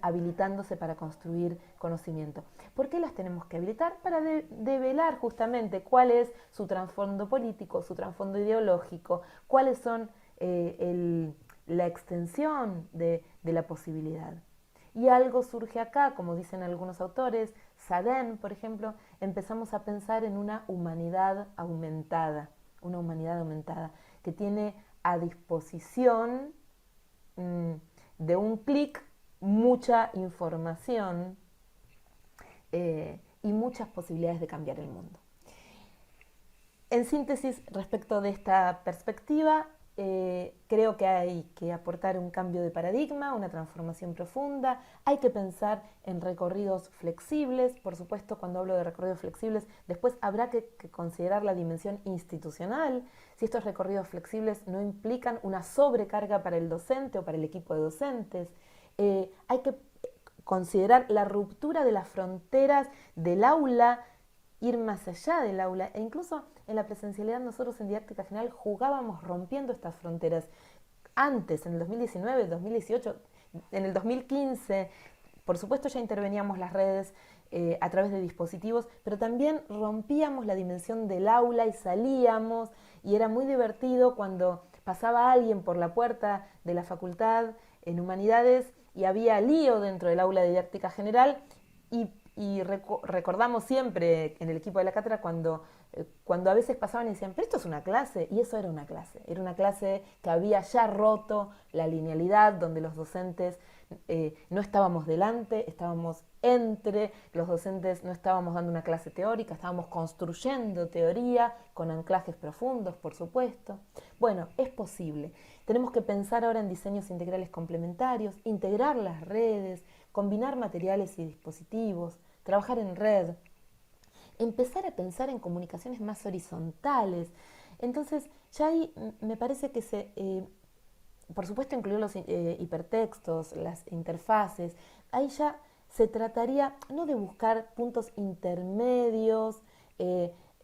habilitándose para construir conocimiento. ¿Por qué las tenemos que habilitar? Para develar justamente cuál es su trasfondo político, su trasfondo ideológico, cuáles son la extensión de la posibilidad. Y algo surge acá, como dicen algunos autores, Sadén, por ejemplo, empezamos a pensar en una humanidad aumentada que tiene a disposición de un clic mucha información y muchas posibilidades de cambiar el mundo. En síntesis, respecto de esta perspectiva, creo que hay que aportar un cambio de paradigma, una transformación profunda. Hay que pensar en recorridos flexibles. Por supuesto, cuando hablo de recorridos flexibles, después habrá que considerar la dimensión institucional. Si estos recorridos flexibles no implican una sobrecarga para el docente o para el equipo de docentes. Hay que considerar la ruptura de las fronteras del aula, ir más allá del aula, e incluso en la presencialidad nosotros en Didáctica General jugábamos rompiendo estas fronteras. Antes, en el 2019, 2018, en el 2015, por supuesto ya interveníamos las redes a través de dispositivos, pero también rompíamos la dimensión del aula y salíamos, y era muy divertido cuando pasaba alguien por la puerta de la facultad en Humanidades y había lío dentro del aula de Didáctica General, y recordamos siempre en el equipo de la cátedra cuando a veces pasaban y decían, pero esto es una clase, y eso era una clase que había ya roto la linealidad, donde los docentes no estábamos delante, estábamos entre, los docentes no estábamos dando una clase teórica, estábamos construyendo teoría con anclajes profundos, por supuesto. Bueno, es posible. Tenemos que pensar ahora en diseños integrales complementarios, integrar las redes, combinar materiales y dispositivos, trabajar en red, empezar a pensar en comunicaciones más horizontales. Entonces, ya ahí me parece que por supuesto, incluir los hipertextos, las interfaces, ahí ya se trataría no de buscar puntos intermedios,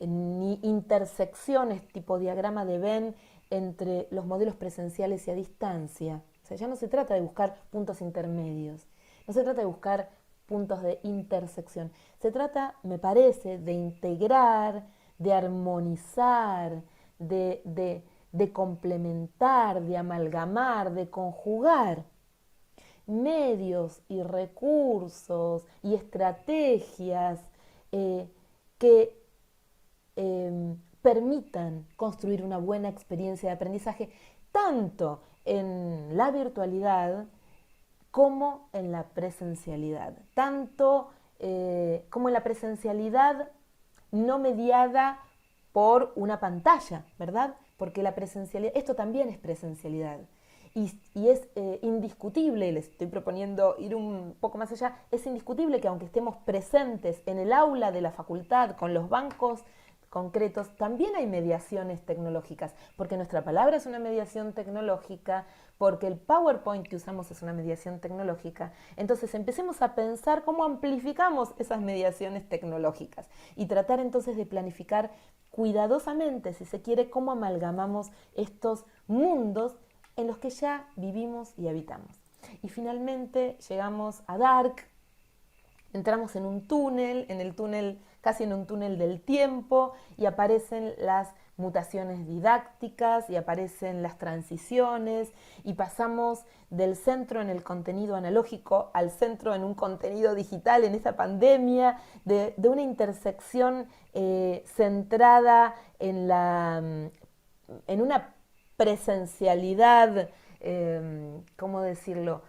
ni intersecciones tipo diagrama de Venn entre los modelos presenciales y a distancia. O sea, ya no se trata de buscar puntos intermedios, no se trata de buscar puntos de intersección. Se trata, me parece, de integrar, de armonizar, de complementar, de amalgamar, de conjugar medios y recursos y estrategias que permitan construir una buena experiencia de aprendizaje, tanto en la virtualidad como en la presencialidad, tanto como en la presencialidad no mediada por una pantalla, ¿verdad? Porque la presencialidad, esto también es presencialidad. Y es indiscutible, les estoy proponiendo ir un poco más allá, es indiscutible que aunque estemos presentes en el aula de la facultad, con los bancos concretos, también hay mediaciones tecnológicas, porque nuestra palabra es una mediación tecnológica, porque el PowerPoint que usamos es una mediación tecnológica. Entonces empecemos a pensar cómo amplificamos esas mediaciones tecnológicas y tratar entonces de planificar cuidadosamente, si se quiere, cómo amalgamamos estos mundos en los que ya vivimos y habitamos. Y finalmente llegamos a Dark, entramos en un túnel, casi en un túnel del tiempo, y aparecen las mutaciones didácticas y aparecen las transiciones y pasamos del centro en el contenido analógico al centro en un contenido digital en esta pandemia, de una intersección centrada en una presencialidad, ¿cómo decirlo?,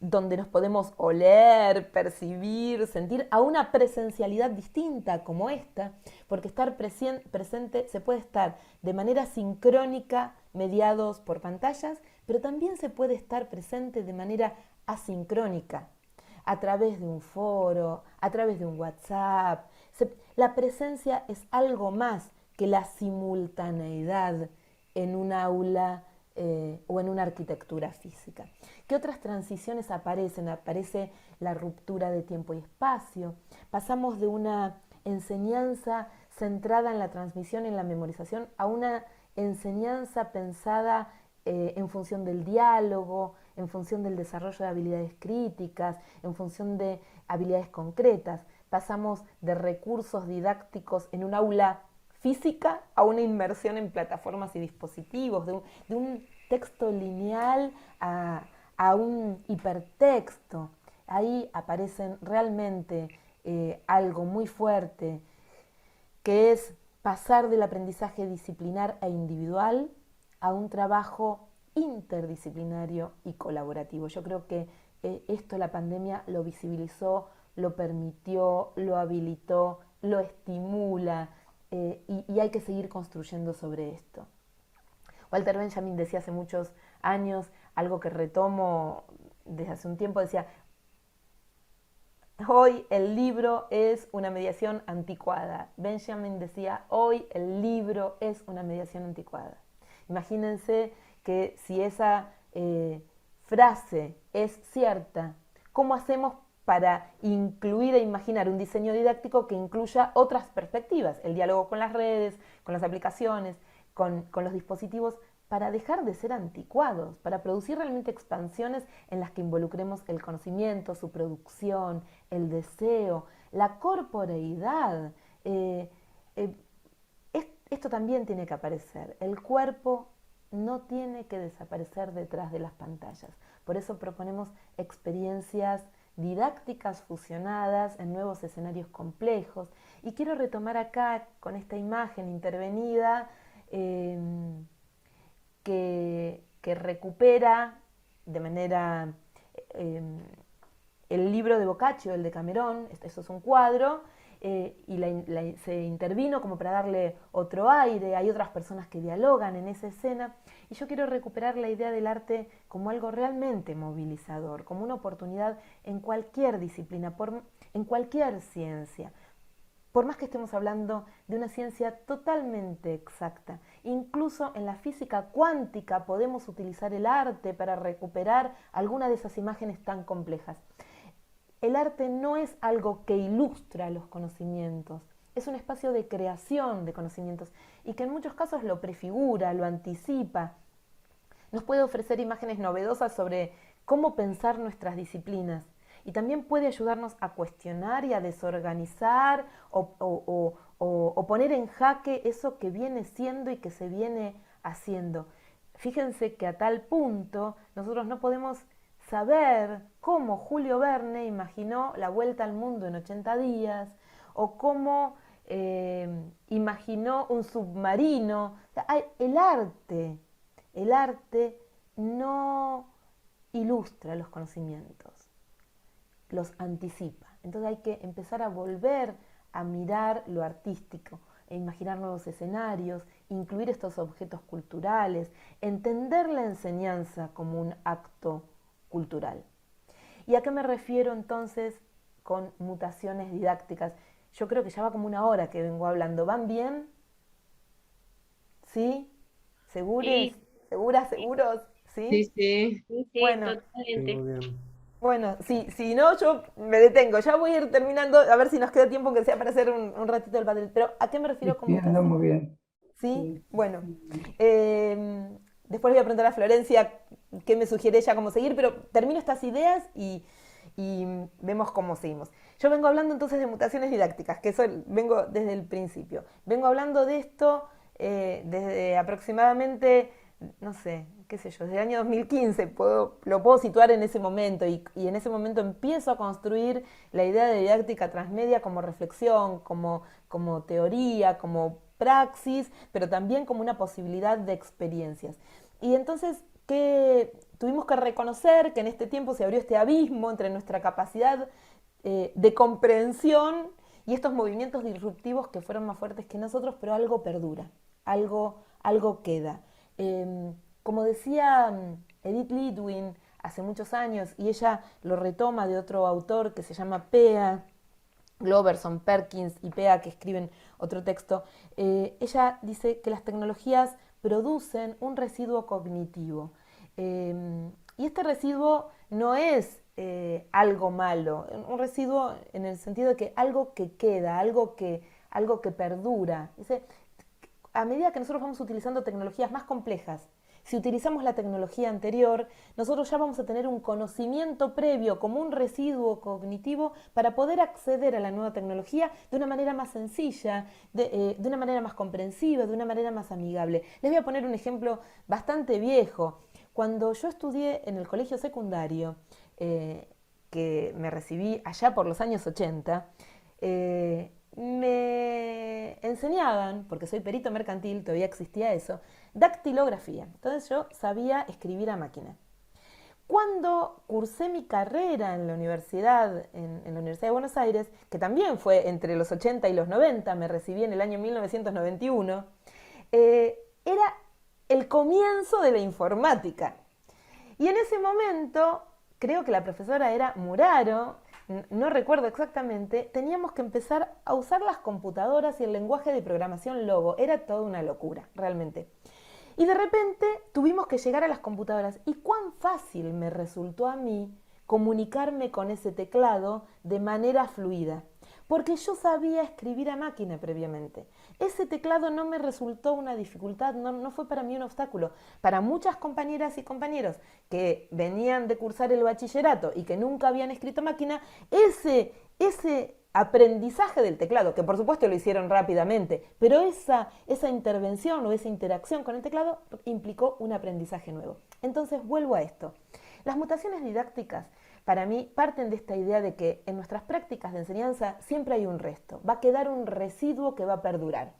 donde nos podemos oler, percibir, sentir, a una presencialidad distinta como esta, porque estar presente se puede estar de manera sincrónica, mediados por pantallas, pero también se puede estar presente de manera asincrónica, a través de un foro, a través de un WhatsApp. La presencia es algo más que la simultaneidad en un aula o en una arquitectura física. ¿Qué otras transiciones aparecen? Aparece la ruptura de tiempo y espacio. Pasamos de una enseñanza centrada en la transmisión y en la memorización a una enseñanza pensada en función del diálogo, en función del desarrollo de habilidades críticas, en función de habilidades concretas. Pasamos de recursos didácticos en un aula física a una inmersión en plataformas y dispositivos, de un texto lineal a un hipertexto. Ahí aparecen realmente algo muy fuerte, que es pasar del aprendizaje disciplinar e individual a un trabajo interdisciplinario y colaborativo. Yo creo que esto la pandemia lo visibilizó, lo permitió, lo habilitó, lo estimula, y hay que seguir construyendo sobre esto. Walter Benjamin decía hace muchos años, algo que retomo desde hace un tiempo, decía: hoy el libro es una mediación anticuada. Benjamin decía: hoy el libro es una mediación anticuada. Imagínense que si esa frase es cierta, ¿cómo hacemos para incluir e imaginar un diseño didáctico que incluya otras perspectivas? El diálogo con las redes, con las aplicaciones, con los dispositivos, para dejar de ser anticuados, para producir realmente expansiones en las que involucremos el conocimiento, su producción, el deseo, la corporeidad. Esto también tiene que aparecer. El cuerpo no tiene que desaparecer detrás de las pantallas. Por eso proponemos experiencias didácticas fusionadas en nuevos escenarios complejos. Y quiero retomar acá con esta imagen intervenida que recupera de manera el libro de Boccaccio, el de Camerón. Eso es un cuadro, y se intervino como para darle otro aire. Hay otras personas que dialogan en esa escena, y yo quiero recuperar la idea del arte como algo realmente movilizador, como una oportunidad en cualquier disciplina, en cualquier ciencia. Por más que estemos hablando de una ciencia totalmente exacta, incluso en la física cuántica podemos utilizar el arte para recuperar alguna de esas imágenes tan complejas. El arte no es algo que ilustra los conocimientos, es un espacio de creación de conocimientos y que en muchos casos lo prefigura, lo anticipa. Nos puede ofrecer imágenes novedosas sobre cómo pensar nuestras disciplinas. Y también puede ayudarnos a cuestionar y a desorganizar o poner en jaque eso que viene siendo y que se viene haciendo. Fíjense que a tal punto nosotros no podemos saber cómo Julio Verne imaginó la vuelta al mundo en 80 días o cómo imaginó un submarino. O sea, el arte no ilustra los conocimientos, los anticipa. Entonces hay que empezar a volver a mirar lo artístico, imaginar nuevos escenarios, incluir estos objetos culturales, entender la enseñanza como un acto cultural. ¿Y a qué me refiero entonces con mutaciones didácticas? Yo creo que ya va como una hora que vengo hablando. ¿Van bien? ¿Sí? ¿Segures? Sí, ¿Seguras? ¿Seguros? Sí, ¿Sí? sí. sí, sí, Bueno, Sí, totalmente. muy bien. bueno, si no, yo me detengo. Ya voy a ir terminando, a ver si nos queda tiempo, aunque sea para hacer un ratito del padel. Pero ¿a qué me refiero con Sí, anda mutación? muy bien. ¿Sí? Sí. Bueno, después le voy a preguntar a Florencia qué me sugiere ella cómo seguir, pero termino estas ideas y vemos cómo seguimos. Yo vengo hablando entonces de mutaciones didácticas, que eso vengo desde el principio. Vengo hablando de esto desde aproximadamente, no sé, qué sé yo, desde el año 2015 lo puedo situar en ese momento y en ese momento empiezo a construir la idea de didáctica transmedia como reflexión, como teoría, como praxis, pero también como una posibilidad de experiencias. Y entonces, ¿qué? Tuvimos que reconocer que en este tiempo se abrió este abismo entre nuestra capacidad de comprensión y estos movimientos disruptivos que fueron más fuertes que nosotros, pero algo perdura, algo queda. Como decía Edith Lidwin hace muchos años, y ella lo retoma de otro autor que se llama Pea, Gloverson, Perkins y Pea, que escriben otro texto, ella dice que las tecnologías producen un residuo cognitivo. Y este residuo no es algo malo, un residuo en el sentido de que algo que queda, algo que perdura. Dice, a medida que nosotros vamos utilizando tecnologías más complejas, si utilizamos la tecnología anterior, nosotros ya vamos a tener un conocimiento previo como un residuo cognitivo para poder acceder a la nueva tecnología de una manera más sencilla, de una manera más comprensiva, de una manera más amigable. Les voy a poner un ejemplo bastante viejo. Cuando yo estudié en el colegio secundario, que me recibí allá por los años 80, me enseñaban, porque soy perito mercantil, todavía existía eso, dactilografía. Entonces yo sabía escribir a máquina. Cuando cursé mi carrera en la universidad, en la Universidad de Buenos Aires, que también fue entre los 80 y los 90, me recibí en el año 1991, era el comienzo de la informática. Y en ese momento, creo que la profesora era Muraro, no recuerdo exactamente, teníamos que empezar a usar las computadoras y el lenguaje de programación Logo. Era toda una locura, realmente. Y de repente tuvimos que llegar a las computadoras. ¿Y cuán fácil me resultó a mí comunicarme con ese teclado de manera fluida? Porque yo sabía escribir a máquina previamente. Ese teclado no me resultó una dificultad, no fue para mí un obstáculo. Para muchas compañeras y compañeros que venían de cursar el bachillerato y que nunca habían escrito máquina, ese aprendizaje del teclado, que por supuesto lo hicieron rápidamente, pero esa intervención o esa interacción con el teclado implicó un aprendizaje nuevo. Entonces vuelvo a esto. Las mutaciones didácticas para mí parten de esta idea de que en nuestras prácticas de enseñanza siempre hay un resto, va a quedar un residuo que va a perdurar.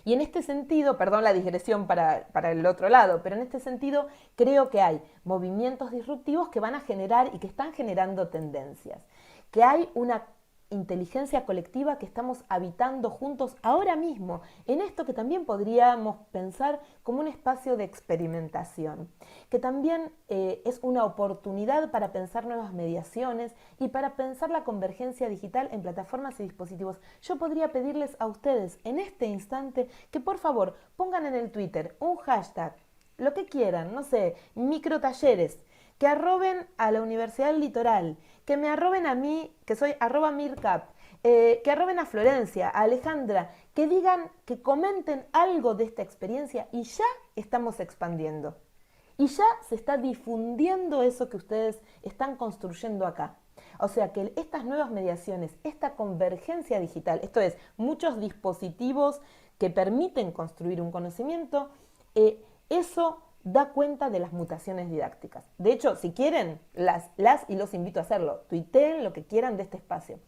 Y en este sentido, perdón la digresión para el otro lado, pero en este sentido creo que hay movimientos disruptivos que van a generar y que están generando tendencias, que hay una inteligencia colectiva que estamos habitando juntos ahora mismo, en esto que también podríamos pensar como un espacio de experimentación, que también es una oportunidad para pensar nuevas mediaciones y para pensar la convergencia digital en plataformas y dispositivos. Yo podría pedirles a ustedes en este instante que por favor pongan en el Twitter un hashtag, lo que quieran, no sé, microtalleres, que arroben a la Universidad del Litoral, que me arroben a mí, que soy @mircap, que arroben a Florencia, a Alejandra, que digan, que comenten algo de esta experiencia y ya estamos expandiendo. Y ya se está difundiendo eso que ustedes están construyendo acá. O sea que estas nuevas mediaciones, esta convergencia digital, esto es, muchos dispositivos que permiten construir un conocimiento, eso da cuenta de las mutaciones didácticas. De hecho, si quieren, las y los invito a hacerlo. Tuiteen lo que quieran de este espacio.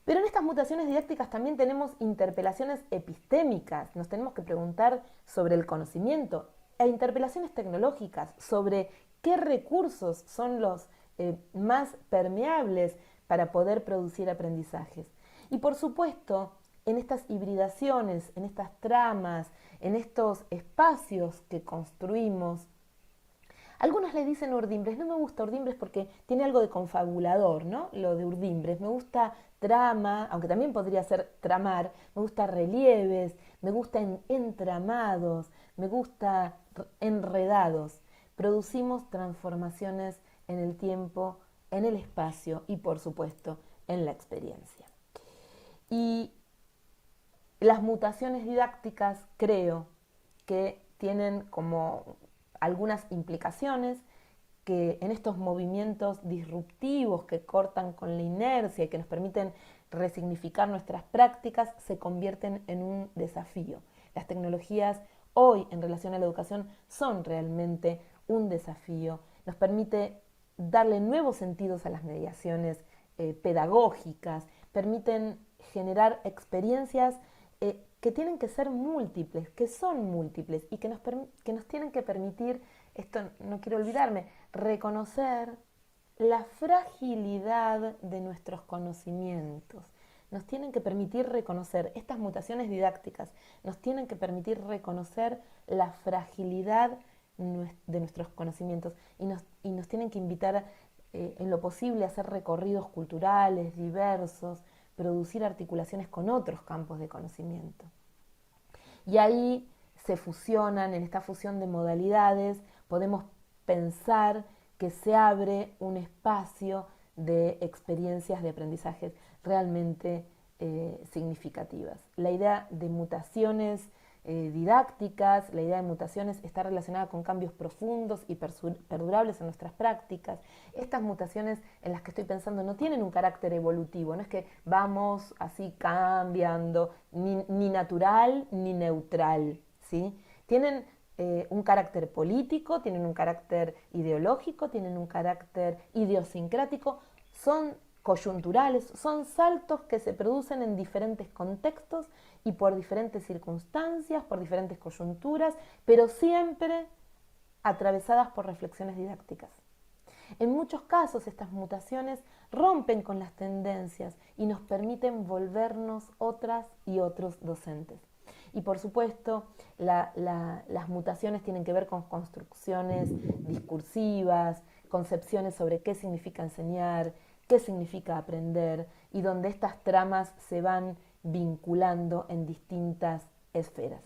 Pero en estas mutaciones didácticas también tenemos interpelaciones epistémicas. Nos tenemos que preguntar sobre el conocimiento e interpelaciones tecnológicas, sobre qué recursos son los más permeables para poder producir aprendizajes. Y por supuesto, en estas hibridaciones, en estas tramas, en estos espacios que construimos. Algunos le dicen urdimbres, no me gusta urdimbres porque tiene algo de confabulador, ¿no? Lo de urdimbres, me gusta trama, aunque también podría ser tramar, me gusta relieves, me gusta entramados, me gusta enredados. Producimos transformaciones en el tiempo, en el espacio y por supuesto en la experiencia. Y las mutaciones didácticas creo que tienen como algunas implicaciones que en estos movimientos disruptivos que cortan con la inercia y que nos permiten resignificar nuestras prácticas se convierten en un desafío. Las tecnologías hoy en relación a la educación son realmente un desafío. Nos permite darle nuevos sentidos a las mediaciones pedagógicas, permiten generar experiencias que tienen que ser múltiples, que son múltiples y que nos tienen que permitir, esto no quiero olvidarme, reconocer la fragilidad de nuestros conocimientos. Nos tienen que permitir reconocer estas mutaciones didácticas, nos tienen que permitir reconocer la fragilidad de nuestros conocimientos y nos tienen que invitar en lo posible a hacer recorridos culturales diversos, producir articulaciones con otros campos de conocimiento. Y ahí se fusionan, en esta fusión de modalidades, podemos pensar que se abre un espacio de experiencias de aprendizaje realmente significativas. La idea de mutaciones didácticas, la idea de mutaciones está relacionada con cambios profundos y perdurables en nuestras prácticas. Estas mutaciones en las que estoy pensando no tienen un carácter evolutivo, no es que vamos así cambiando, ni natural ni neutral, ¿sí? Tienen un carácter político, tienen un carácter ideológico, tienen un carácter idiosincrático, son coyunturales, son saltos que se producen en diferentes contextos y por diferentes circunstancias, por diferentes coyunturas, pero siempre atravesadas por reflexiones didácticas. En muchos casos estas mutaciones rompen con las tendencias y nos permiten volvernos otras y otros docentes. Y por supuesto, las mutaciones tienen que ver con construcciones discursivas, concepciones sobre qué significa enseñar, qué significa aprender, y donde estas tramas se van vinculando en distintas esferas.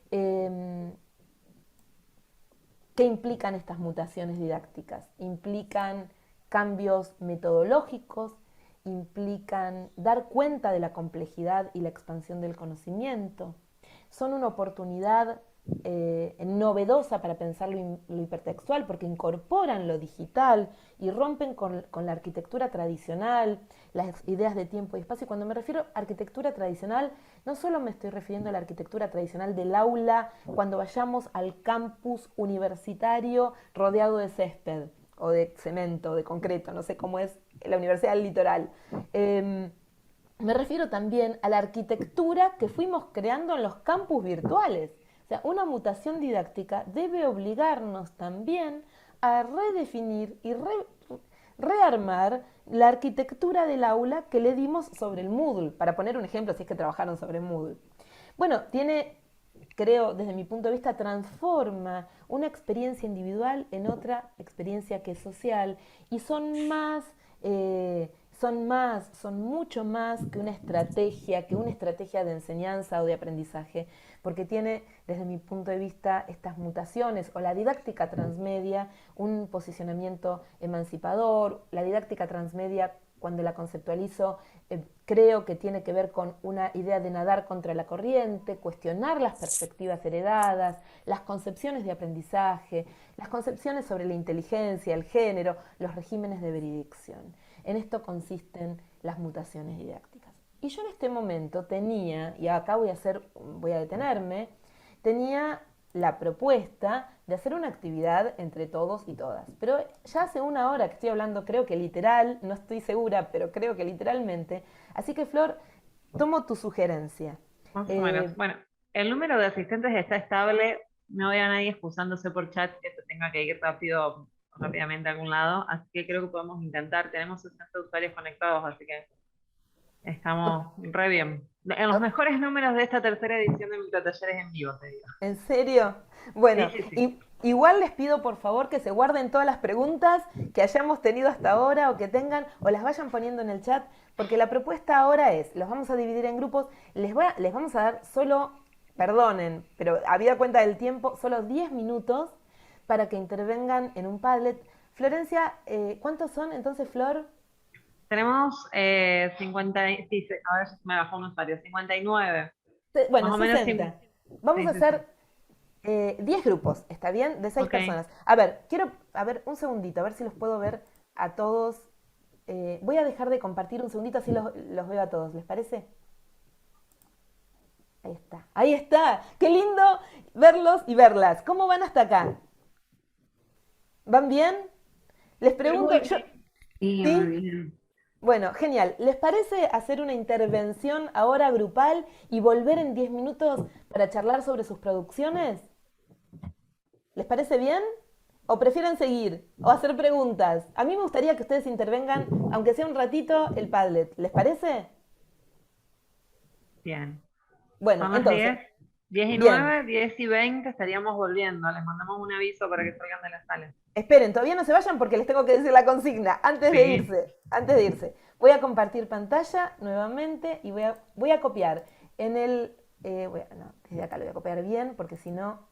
¿Qué implican estas mutaciones didácticas? Implican cambios metodológicos, implican dar cuenta de la complejidad y la expansión del conocimiento. Son una oportunidad novedosa para pensar lo hipertextual porque incorporan lo digital y rompen con la arquitectura tradicional, las ideas de tiempo y espacio. Cuando me refiero a arquitectura tradicional, no solo me estoy refiriendo a la arquitectura tradicional del aula cuando vayamos al campus universitario rodeado de césped o de cemento, de concreto, no sé cómo es la Universidad del Litoral. Me refiero también a la arquitectura que fuimos creando en los campus virtuales. O sea, una mutación didáctica debe obligarnos también a redefinir y rearmar la arquitectura del aula que le dimos sobre el Moodle, para poner un ejemplo si es que trabajaron sobre Moodle. Bueno, creo, desde mi punto de vista, transforma una experiencia individual en otra experiencia que es social y son mucho más que una estrategia de enseñanza o de aprendizaje, porque tiene, desde mi punto de vista, estas mutaciones o la didáctica transmedia, un posicionamiento emancipador. La didáctica transmedia, cuando la conceptualizo, creo que tiene que ver con una idea de nadar contra la corriente, cuestionar las perspectivas heredadas, las concepciones de aprendizaje, las concepciones sobre la inteligencia, el género, los regímenes de veredicción. En esto consisten las mutaciones didácticas. Y yo en este momento tenía, y acá voy a detenerme, tenía la propuesta de hacer una actividad entre todos y todas. Pero ya hace una hora que estoy hablando, creo que literal, no estoy segura, pero creo que literalmente. Así que, Flor, tomo tu sugerencia. Más o menos. Bueno, el número de asistentes está estable. No veo a nadie excusándose por chat que se tenga que ir rápidamente a algún lado. Así que creo que podemos intentar. Tenemos 60 usuarios conectados, así que Estamos re bien. En los mejores números de esta tercera edición de Microtalleres en vivo, te digo. ¿En serio? Sí, Bueno, sí, sí. igual les pido por favor que se guarden todas las preguntas que hayamos tenido hasta ahora o que tengan o las vayan poniendo en el chat, porque la propuesta ahora es, los vamos a dividir en grupos, les vamos a dar solo, perdonen, pero habida cuenta del tiempo, solo 10 minutos para que intervengan en un Padlet. Florencia, ¿cuántos son entonces, Flor? Tenemos 50, sí, a ver, me bajó un usuario, 59. Más Bueno, o menos, 60. Vamos sí, a sí, sí. hacer 10 grupos, ¿está bien? De 6 Ok, personas. A ver, quiero, a ver, un segundito, a ver si los puedo ver a todos. Voy a dejar de compartir un segundito, así los veo a todos, ¿les parece? Ahí está, ahí está. Qué lindo verlos y verlas. ¿Cómo van hasta acá? ¿Van bien? Les pregunto, muy yo, bien. Sí, muy ¿sí? bien. Bueno, genial. ¿Les parece hacer una intervención ahora grupal y volver en 10 minutos para charlar sobre sus producciones? ¿Les parece bien? ¿O prefieren seguir? ¿O hacer preguntas? A mí me gustaría que ustedes intervengan, aunque sea un ratito, el Padlet. ¿Les parece? Bien. Bueno, Son las entonces, 10 y bien. 9, 10 y 20 estaríamos volviendo. Les mandamos un aviso para que salgan de la sala. Esperen, todavía no se vayan porque les tengo que decir la consigna antes de Sí. irse. Antes de irse. Voy a compartir pantalla nuevamente y voy a copiar en el... no, desde acá lo voy a copiar bien porque si no,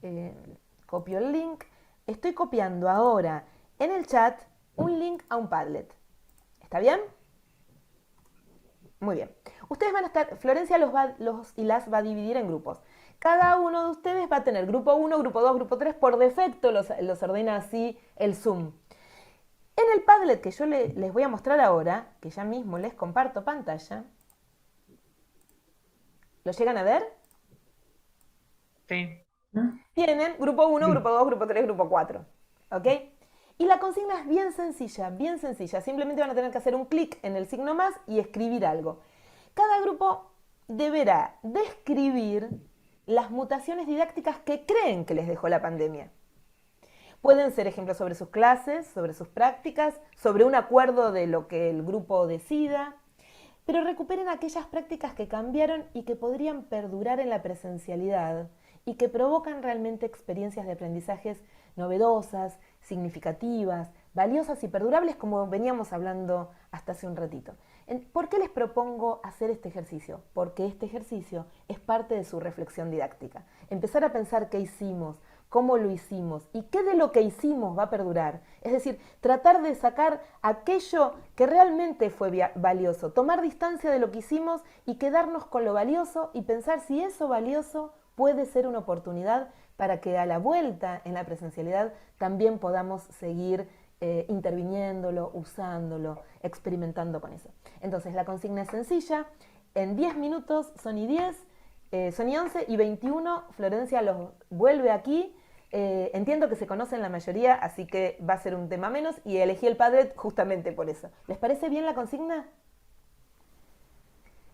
eh, copio el link. Estoy copiando ahora en el chat un link a un Padlet. ¿Está bien? Muy bien. Ustedes van a estar, Florencia los y las va a dividir en grupos. Cada uno de ustedes va a tener grupo 1, grupo 2, grupo 3. Por defecto los ordena así el Zoom. En el Padlet que yo les voy a mostrar ahora, que ya mismo les comparto pantalla, ¿lo llegan a ver? Sí. Tienen grupo 1, Sí. grupo 2, grupo 3, grupo 4. ¿Ok? Y la consigna es bien sencilla, bien sencilla. Simplemente van a tener que hacer un clic en el signo más y escribir algo. Cada grupo deberá describir las mutaciones didácticas que creen que les dejó la pandemia. Pueden ser ejemplos sobre sus clases, sobre sus prácticas, sobre un acuerdo de lo que el grupo decida, pero recuperen aquellas prácticas que cambiaron y que podrían perdurar en la presencialidad y que provocan realmente experiencias de aprendizajes novedosas, significativas, valiosas y perdurables como veníamos hablando hasta hace un ratito. ¿Por qué les propongo hacer este ejercicio? Porque este ejercicio es parte de su reflexión didáctica. Empezar a pensar qué hicimos, cómo lo hicimos y qué de lo que hicimos va a perdurar. Es decir, tratar de sacar aquello que realmente fue valioso, tomar distancia de lo que hicimos y quedarnos con lo valioso y pensar si eso valioso puede ser una oportunidad para que a la vuelta en la presencialidad también podamos seguir interviniéndolo, usándolo, experimentando con eso. Entonces la consigna es sencilla, en 10 minutos son y 10, son y 11 y 21, Florencia los vuelve aquí. Entiendo que se conocen la mayoría, así que va a ser un tema menos y elegí el Padlet justamente por eso. ¿Les parece bien la consigna?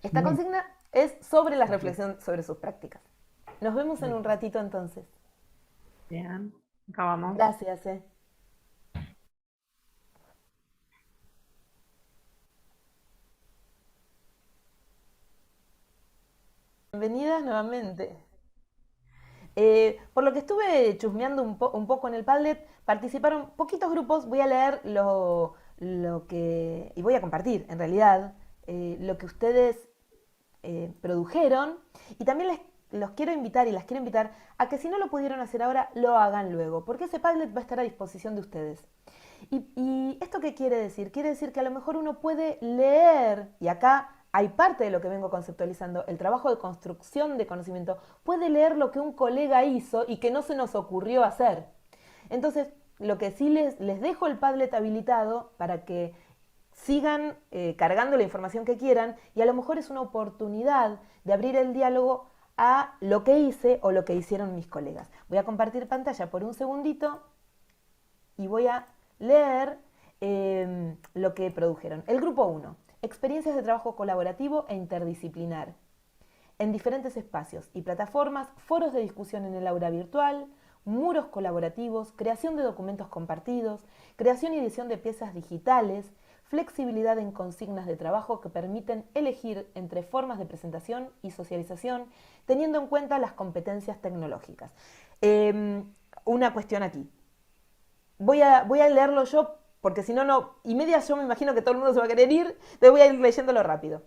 Esta consigna es sobre la reflexión sobre sus prácticas. Nos vemos en un ratito entonces. Bien. Acabamos. Gracias. Bienvenidas nuevamente. Por lo que estuve chusmeando un poco en el Padlet, participaron poquitos grupos. Voy a leer lo que, y voy a compartir en realidad, lo que ustedes produjeron. Y también los quiero invitar y las quiero invitar a que si no lo pudieron hacer ahora, lo hagan luego, porque ese Padlet va a estar a disposición de ustedes. ¿Y esto qué quiere decir? Quiere decir que a lo mejor uno puede leer, y acá hay parte de lo que vengo conceptualizando, el trabajo de construcción de conocimiento, puede leer lo que un colega hizo y que no se nos ocurrió hacer. Entonces, lo que sí les dejo el Padlet habilitado para que sigan cargando la información que quieran y a lo mejor es una oportunidad de abrir el diálogo a lo que hice o lo que hicieron mis colegas. Voy a compartir pantalla por un segundito y voy a leer lo que produjeron. El grupo 1, experiencias de trabajo colaborativo e interdisciplinar en diferentes espacios y plataformas, foros de discusión en el aula virtual, muros colaborativos, creación de documentos compartidos, creación y edición de piezas digitales, flexibilidad en consignas de trabajo que permiten elegir entre formas de presentación y socialización, teniendo en cuenta las competencias tecnológicas. Una cuestión aquí. Voy a leerlo yo, porque si no, y media yo me imagino que todo el mundo se va a querer ir, entonces voy a ir leyéndolo rápido.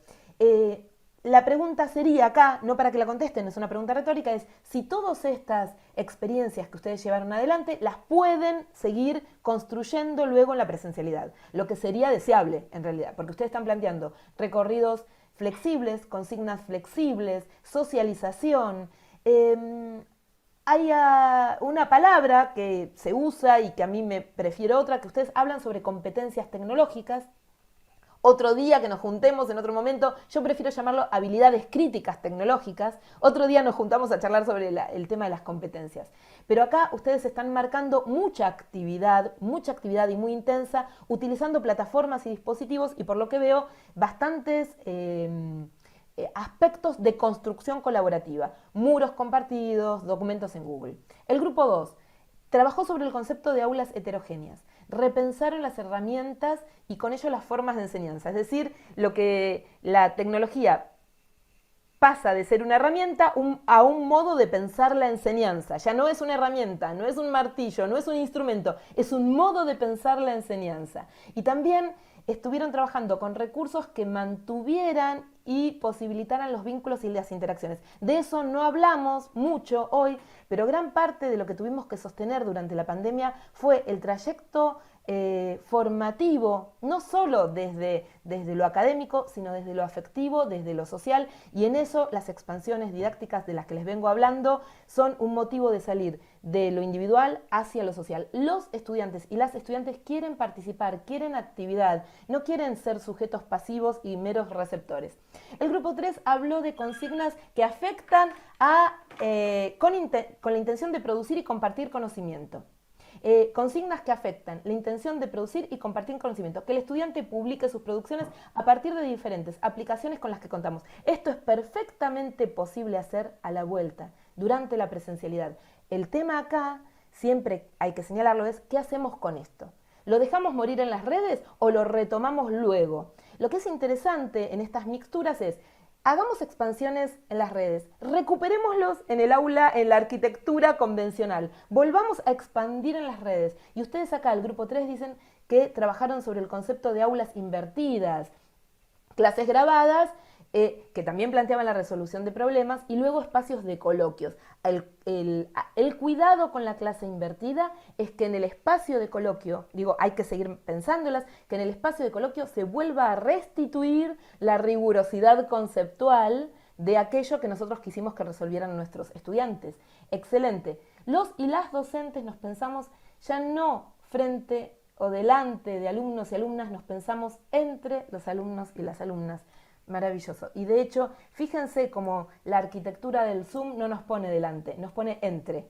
La pregunta sería acá, no para que la contesten, es una pregunta retórica, es si todas estas experiencias que ustedes llevaron adelante las pueden seguir construyendo luego en la presencialidad, lo que sería deseable en realidad, porque ustedes están planteando recorridos flexibles, consignas flexibles, socialización. Hay una palabra que se usa y que a mí me prefiero otra, que ustedes hablan sobre competencias tecnológicas. Otro día que nos juntemos en otro momento, yo prefiero llamarlo habilidades críticas tecnológicas. Otro día nos juntamos a charlar sobre el tema de las competencias. Pero acá ustedes están marcando mucha actividad y muy intensa, utilizando plataformas y dispositivos y por lo que veo, bastantes aspectos de construcción colaborativa. Muros compartidos, documentos en Google. El grupo 2 trabajó sobre el concepto de aulas heterogéneas. Repensaron las herramientas y con ello las formas de enseñanza. Es decir, lo que la tecnología pasa de ser una herramienta a un modo de pensar la enseñanza. Ya no es una herramienta, no es un martillo, no es un instrumento, es un modo de pensar la enseñanza. Y también estuvieron trabajando con recursos que mantuvieran y posibilitaran los vínculos y las interacciones. De eso no hablamos mucho hoy, pero gran parte de lo que tuvimos que sostener durante la pandemia fue el trayecto formativo, no solo desde lo académico, sino desde lo afectivo, desde lo social, y en eso las expansiones didácticas de las que les vengo hablando son un motivo de salir de lo individual hacia lo social. Los estudiantes y las estudiantes quieren participar, quieren actividad, no quieren ser sujetos pasivos y meros receptores. El grupo 3 habló de consignas que afectan con la intención de producir y compartir conocimiento. Consignas que afectan la intención de producir y compartir conocimiento, que el estudiante publique sus producciones a partir de diferentes aplicaciones con las que contamos. Esto es perfectamente posible hacer a la vuelta, durante la presencialidad. El tema acá, siempre hay que señalarlo, es ¿qué hacemos con esto? ¿Lo dejamos morir en las redes o lo retomamos luego? Lo que es interesante en estas mixturas es hagamos expansiones en las redes, recuperémoslos en el aula, en la arquitectura convencional, volvamos a expandir en las redes. Y ustedes acá, el grupo 3, dicen que trabajaron sobre el concepto de aulas invertidas, clases grabadas, que también planteaban la resolución de problemas, y luego espacios de coloquios. El cuidado con la clase invertida es que en el espacio de coloquio, hay que seguir pensándolas, que en el espacio de coloquio se vuelva a restituir la rigurosidad conceptual de aquello que nosotros quisimos que resolvieran nuestros estudiantes. Excelente. Los y las docentes nos pensamos ya no frente o delante de alumnos y alumnas, nos pensamos entre los alumnos y las alumnas. Maravilloso. Y de hecho, fíjense cómo la arquitectura del Zoom no nos pone delante, nos pone entre.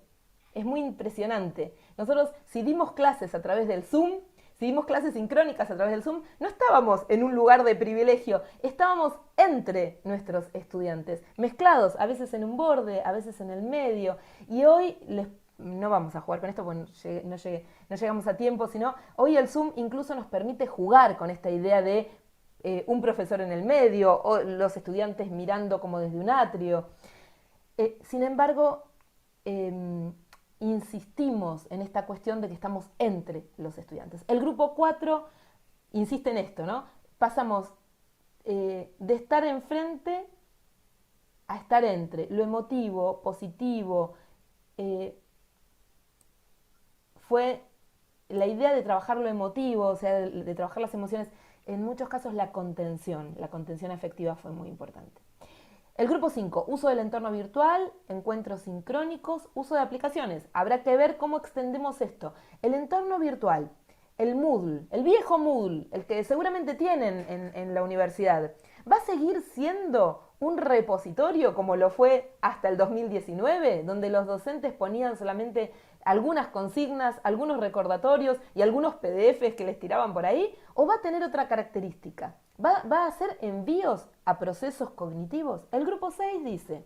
Es muy impresionante. Nosotros, si dimos clases a través del Zoom, si dimos clases sincrónicas a través del Zoom, no estábamos en un lugar de privilegio, estábamos entre nuestros estudiantes, mezclados, a veces en un borde, a veces en el medio. Y hoy no vamos a jugar con esto porque no llegamos a tiempo, sino hoy el Zoom incluso nos permite jugar con esta idea de un profesor en el medio o los estudiantes mirando como desde un atrio. Sin embargo, insistimos en esta cuestión de que estamos entre los estudiantes. El grupo 4 insiste en esto, ¿no? Pasamos de estar enfrente a estar entre. Lo emotivo, positivo, fue la idea de trabajar lo emotivo, o sea, de trabajar las emociones. En muchos casos la contención afectiva fue muy importante. El grupo 5, uso del entorno virtual, encuentros sincrónicos, uso de aplicaciones. Habrá que ver cómo extendemos esto. El entorno virtual, el Moodle, el viejo Moodle, el que seguramente tienen en la universidad, ¿va a seguir siendo un repositorio como lo fue hasta el 2019, donde los docentes ponían solamente algunas consignas, algunos recordatorios y algunos PDFs que les tiraban por ahí? ¿O va a tener otra característica? ¿Va a hacer envíos a procesos cognitivos? El grupo 6 dice,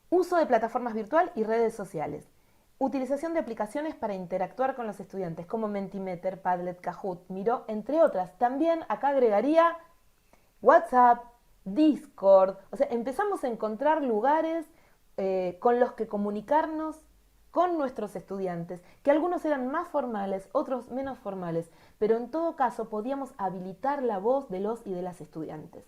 uso de plataformas virtual y redes sociales. Utilización de aplicaciones para interactuar con los estudiantes, como Mentimeter, Padlet, Kahoot, Miro, entre otras. También acá agregaría WhatsApp, Discord. O sea, empezamos a encontrar lugares con los que comunicarnos con nuestros estudiantes, que algunos eran más formales, otros menos formales, pero en todo caso podíamos habilitar la voz de los y de las estudiantes.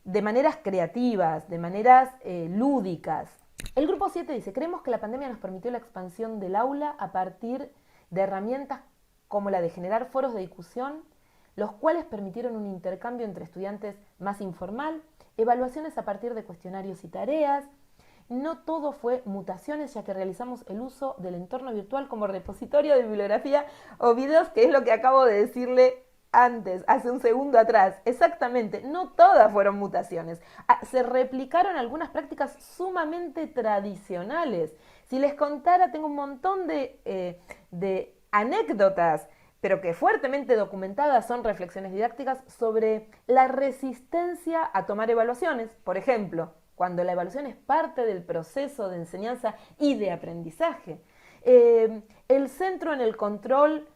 De maneras creativas, de maneras lúdicas. El grupo 7 dice, creemos que la pandemia nos permitió la expansión del aula a partir de herramientas como la de generar foros de discusión, los cuales permitieron un intercambio entre estudiantes más informal, evaluaciones a partir de cuestionarios y tareas. No todo fue mutaciones, ya que realizamos el uso del entorno virtual como repositorio de bibliografía o videos, que es lo que acabo de decirle antes, hace un segundo atrás. Exactamente, no todas fueron mutaciones. Se replicaron algunas prácticas sumamente tradicionales. Si les contara, tengo un montón de anécdotas, pero que fuertemente documentadas son reflexiones didácticas sobre la resistencia a tomar evaluaciones. Por ejemplo, cuando la evaluación es parte del proceso de enseñanza y de aprendizaje. El centro en el control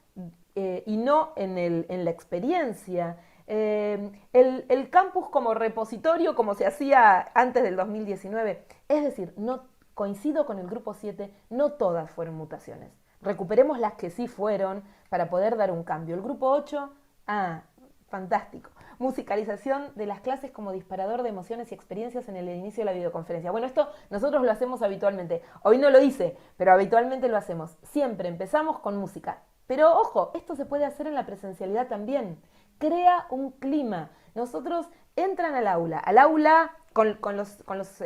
y no en la experiencia. El campus como repositorio, como se hacía antes del 2019. Es decir, no coincido con el grupo 7, no todas fueron mutaciones. Recuperemos las que sí fueron para poder dar un cambio. El grupo 8, fantástico. Musicalización de las clases como disparador de emociones y experiencias en el inicio de la videoconferencia. Bueno, esto nosotros lo hacemos habitualmente. Hoy no lo hice, pero habitualmente lo hacemos. Siempre empezamos con música. Pero ojo, esto se puede hacer en la presencialidad también. Crea un clima. Nosotros entran al aula con los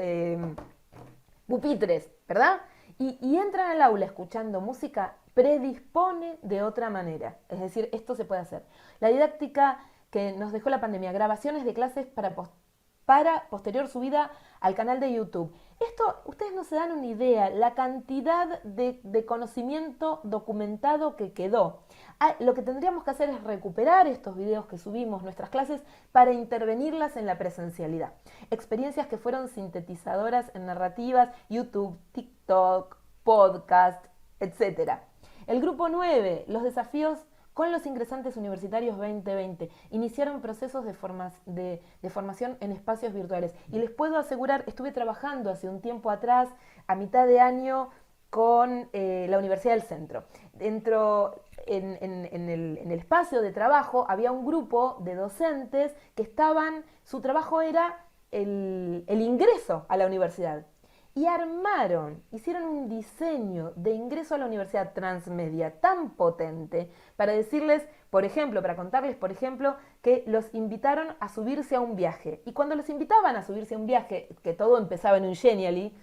pupitres, ¿verdad? Y entran al aula escuchando música, predispone de otra manera. Es decir, esto se puede hacer. La didáctica que nos dejó la pandemia, grabaciones de clases para posterior subida al canal de YouTube. Esto, ustedes no se dan una idea, la cantidad de conocimiento documentado que quedó. Lo que tendríamos que hacer es recuperar estos videos que subimos, nuestras clases, para intervenirlas en la presencialidad. Experiencias que fueron sintetizadoras en narrativas, YouTube, TikTok, podcast, etc. El grupo 9, los desafíos con los ingresantes universitarios 2020, iniciaron procesos de formación en espacios virtuales. Y les puedo asegurar, estuve trabajando hace un tiempo atrás, a mitad de año, con la Universidad del Centro. Dentro, en el espacio de trabajo, había un grupo de docentes que su trabajo era el ingreso a la universidad. Y hicieron un diseño de ingreso a la universidad transmedia tan potente para decirles, por ejemplo, para contarles, por ejemplo, que los invitaron a subirse a un viaje. Y cuando los invitaban a subirse a un viaje, que todo empezaba en un Genially,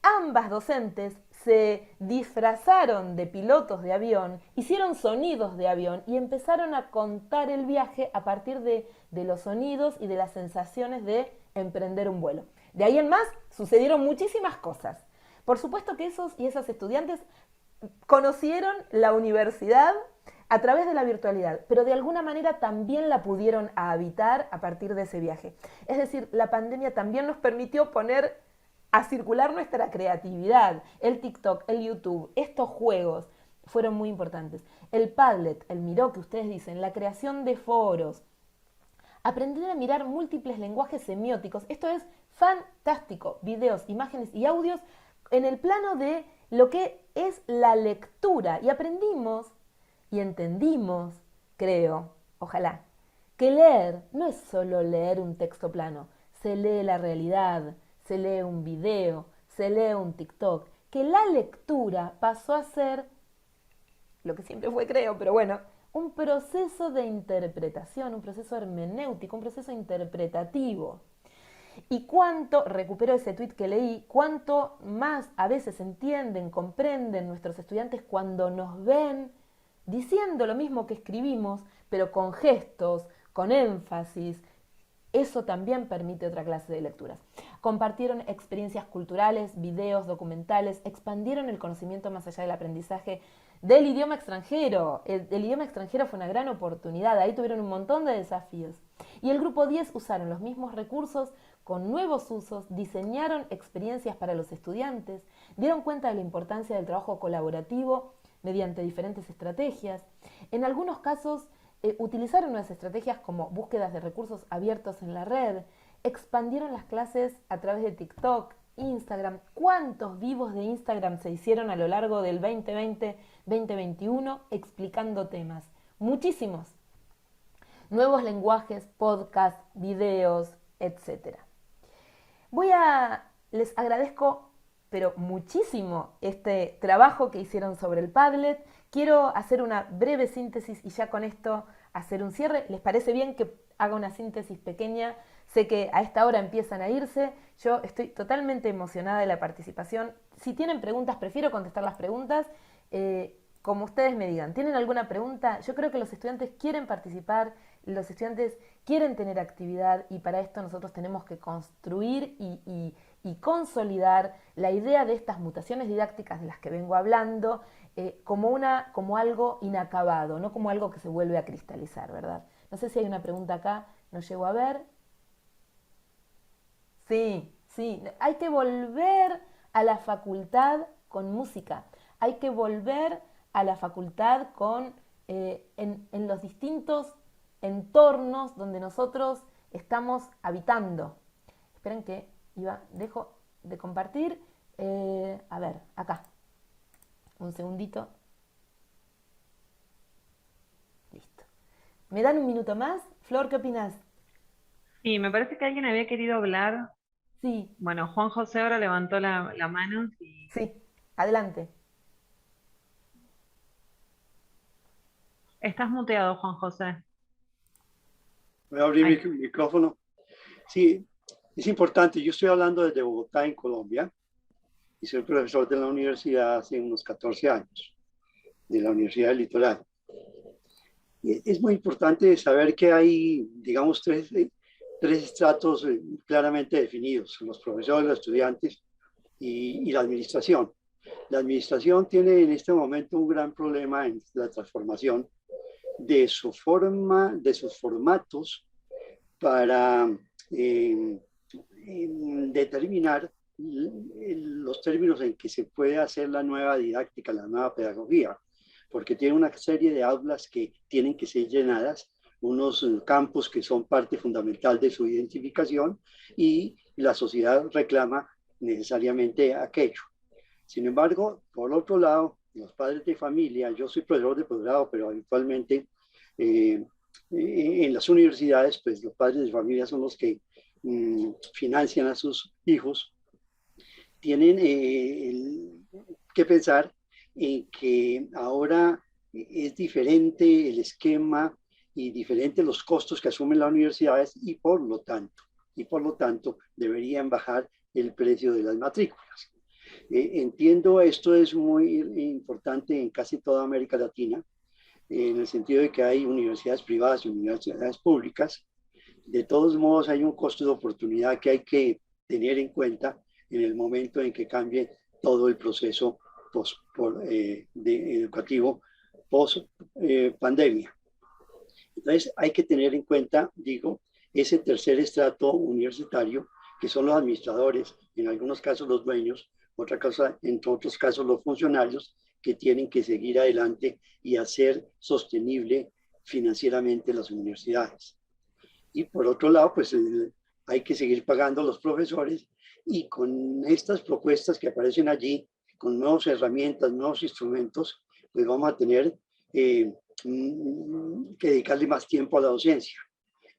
ambas docentes se disfrazaron de pilotos de avión, hicieron sonidos de avión y empezaron a contar el viaje a partir de los sonidos y de las sensaciones de emprender un vuelo. De ahí en más sucedieron muchísimas cosas. Por supuesto que esos y esas estudiantes conocieron la universidad a través de la virtualidad, pero de alguna manera también la pudieron habitar a partir de ese viaje. Es decir, la pandemia también nos permitió poner a circular nuestra creatividad. El TikTok, el YouTube, estos juegos fueron muy importantes. El Padlet, el Miro que ustedes dicen, la creación de foros, aprender a mirar múltiples lenguajes semióticos. Esto es fantástico. Videos, imágenes y audios en el plano de lo que es la lectura. Y aprendimos y entendimos, creo, ojalá, que leer no es solo leer un texto plano. Se lee la realidad, se lee un video, se lee un TikTok. Que la lectura pasó a ser lo que siempre fue, creo, pero bueno, un proceso de interpretación, un proceso hermenéutico, un proceso interpretativo. Y recupero ese tuit que leí, cuánto más a veces entienden, comprenden nuestros estudiantes cuando nos ven diciendo lo mismo que escribimos, pero con gestos, con énfasis. Eso también permite otra clase de lecturas. Compartieron experiencias culturales, videos, documentales, expandieron el conocimiento más allá del aprendizaje del idioma extranjero. El idioma extranjero fue una gran oportunidad, ahí tuvieron un montón de desafíos. Y el grupo 10 usaron los mismos recursos con nuevos usos, diseñaron experiencias para los estudiantes, dieron cuenta de la importancia del trabajo colaborativo mediante diferentes estrategias. En algunos casos, utilizaron nuevas estrategias como búsquedas de recursos abiertos en la red, expandieron las clases a través de TikTok, Instagram. ¿Cuántos vivos de Instagram se hicieron a lo largo del 2020-2021 explicando temas? Muchísimos. Nuevos lenguajes, podcasts, videos, etc. Les agradezco, pero muchísimo, este trabajo que hicieron sobre el Padlet. Quiero hacer una breve síntesis y ya con esto hacer un cierre. ¿Les parece bien que haga una síntesis pequeña? Sé que a esta hora empiezan a irse. Yo estoy totalmente emocionada de la participación. Si tienen preguntas, prefiero contestar las preguntas. Como ustedes me digan, ¿tienen alguna pregunta? Yo creo que los estudiantes quieren participar, los estudiantes quieren tener actividad y para esto nosotros tenemos que construir y consolidar la idea de estas mutaciones didácticas de las que vengo hablando como algo inacabado, no como algo que se vuelve a cristalizar, ¿verdad? No sé si hay una pregunta acá, no llego a ver. Sí, hay que volver a la facultad con música, hay que volver a la facultad en los distintos entornos donde nosotros estamos habitando. Esperen que dejo de compartir. A ver, acá. Un segundito. Listo. ¿Me dan un minuto más? Flor, ¿qué opinas? Sí, me parece que alguien había querido hablar. Sí, Bueno, Juan José ahora levantó la mano. sí, adelante. Estás muteado, Juan José. Voy a abrir mi micrófono. Sí, es importante. Yo estoy hablando desde Bogotá, en Colombia, y soy profesor de la universidad hace unos 14 años, de la Universidad del Litoral. Y es muy importante saber que hay, digamos, tres estratos claramente definidos: los profesores, los estudiantes y la administración. La administración tiene en este momento un gran problema en la transformación de su forma, de sus formatos para determinar los términos en que se puede hacer la nueva didáctica, la nueva pedagogía, porque tiene una serie de aulas que tienen que ser llenadas, unos campos que son parte fundamental de su identificación y la sociedad reclama necesariamente aquello. Sin embargo, por otro lado, los padres de familia, yo soy profesor de posgrado, pero habitualmente en las universidades, pues los padres de familia son los que financian a sus hijos, tienen que pensar en que ahora es diferente el esquema y diferente los costos que asumen las universidades y por lo tanto deberían bajar el precio de las matrículas. Entiendo, esto es muy importante en casi toda América Latina, en el sentido de que hay universidades privadas y universidades públicas. De todos modos, hay un costo de oportunidad que hay que tener en cuenta en el momento en que cambie todo el proceso educativo post pandemia. Entonces, hay que tener en cuenta, digo, ese tercer estrato universitario, que son los administradores, en algunos casos los dueños, en otros casos los funcionarios, que tienen que seguir adelante y hacer sostenible financieramente las universidades. Y por otro lado, pues hay que seguir pagando a los profesores, y con estas propuestas que aparecen allí, con nuevas herramientas, nuevos instrumentos, pues vamos a tener que dedicarle más tiempo a la docencia.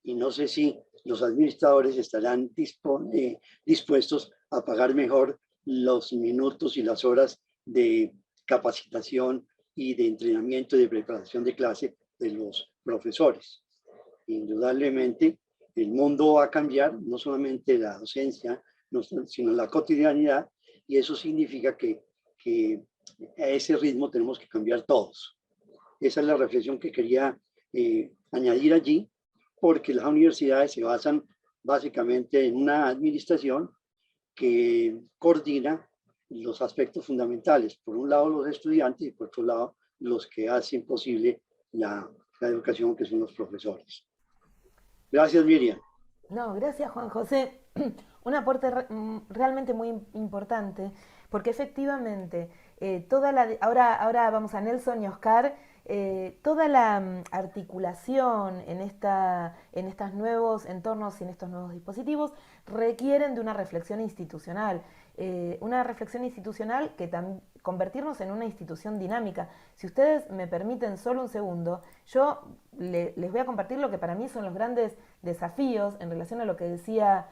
Y no sé si los administradores estarán dispuestos a pagar mejor los minutos y las horas de capacitación y de entrenamiento y de preparación de clase de los profesores. Indudablemente, el mundo va a cambiar, no solamente la docencia, sino la cotidianidad, y eso significa que a ese ritmo tenemos que cambiar todos. Esa es la reflexión que quería añadir allí, porque las universidades se basan básicamente en una administración que coordina los aspectos fundamentales. Por un lado, los estudiantes, y por otro lado, los que hacen posible la educación, que son los profesores. Gracias, Miriam. No, gracias, Juan José. un aporte realmente muy importante, porque efectivamente ahora vamos a Nelson y Oscar, toda la articulación en estos nuevos entornos y en estos nuevos dispositivos requieren de una reflexión institucional que convertirnos en una institución dinámica. Si ustedes me permiten solo un segundo, yo les voy a compartir lo que para mí son los grandes desafíos en relación a lo que decía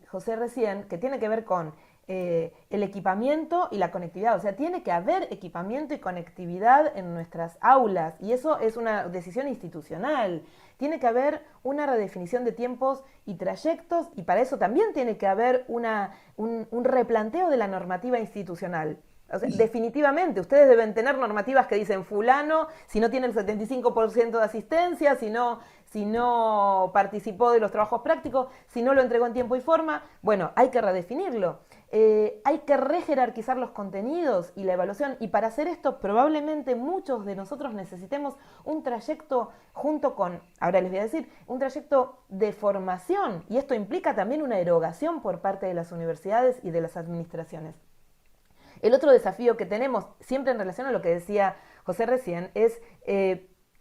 José recién, que tiene que ver con el equipamiento y la conectividad. O sea, tiene que haber equipamiento y conectividad en nuestras aulas, y eso es una decisión institucional. Tiene que haber una redefinición de tiempos y trayectos, y para eso también tiene que haber un replanteo de la normativa institucional. O sea, definitivamente, ustedes deben tener normativas que dicen fulano, si no tiene el 75% de asistencia, si no participó de los trabajos prácticos, si no lo entregó en tiempo y forma. Bueno, hay que redefinirlo. Hay que rejerarquizar los contenidos y la evaluación, y para hacer esto probablemente muchos de nosotros necesitemos un trayecto ahora les voy a decir, un trayecto de formación, y esto implica también una erogación por parte de las universidades y de las administraciones. El otro desafío que tenemos, siempre en relación a lo que decía José recién, es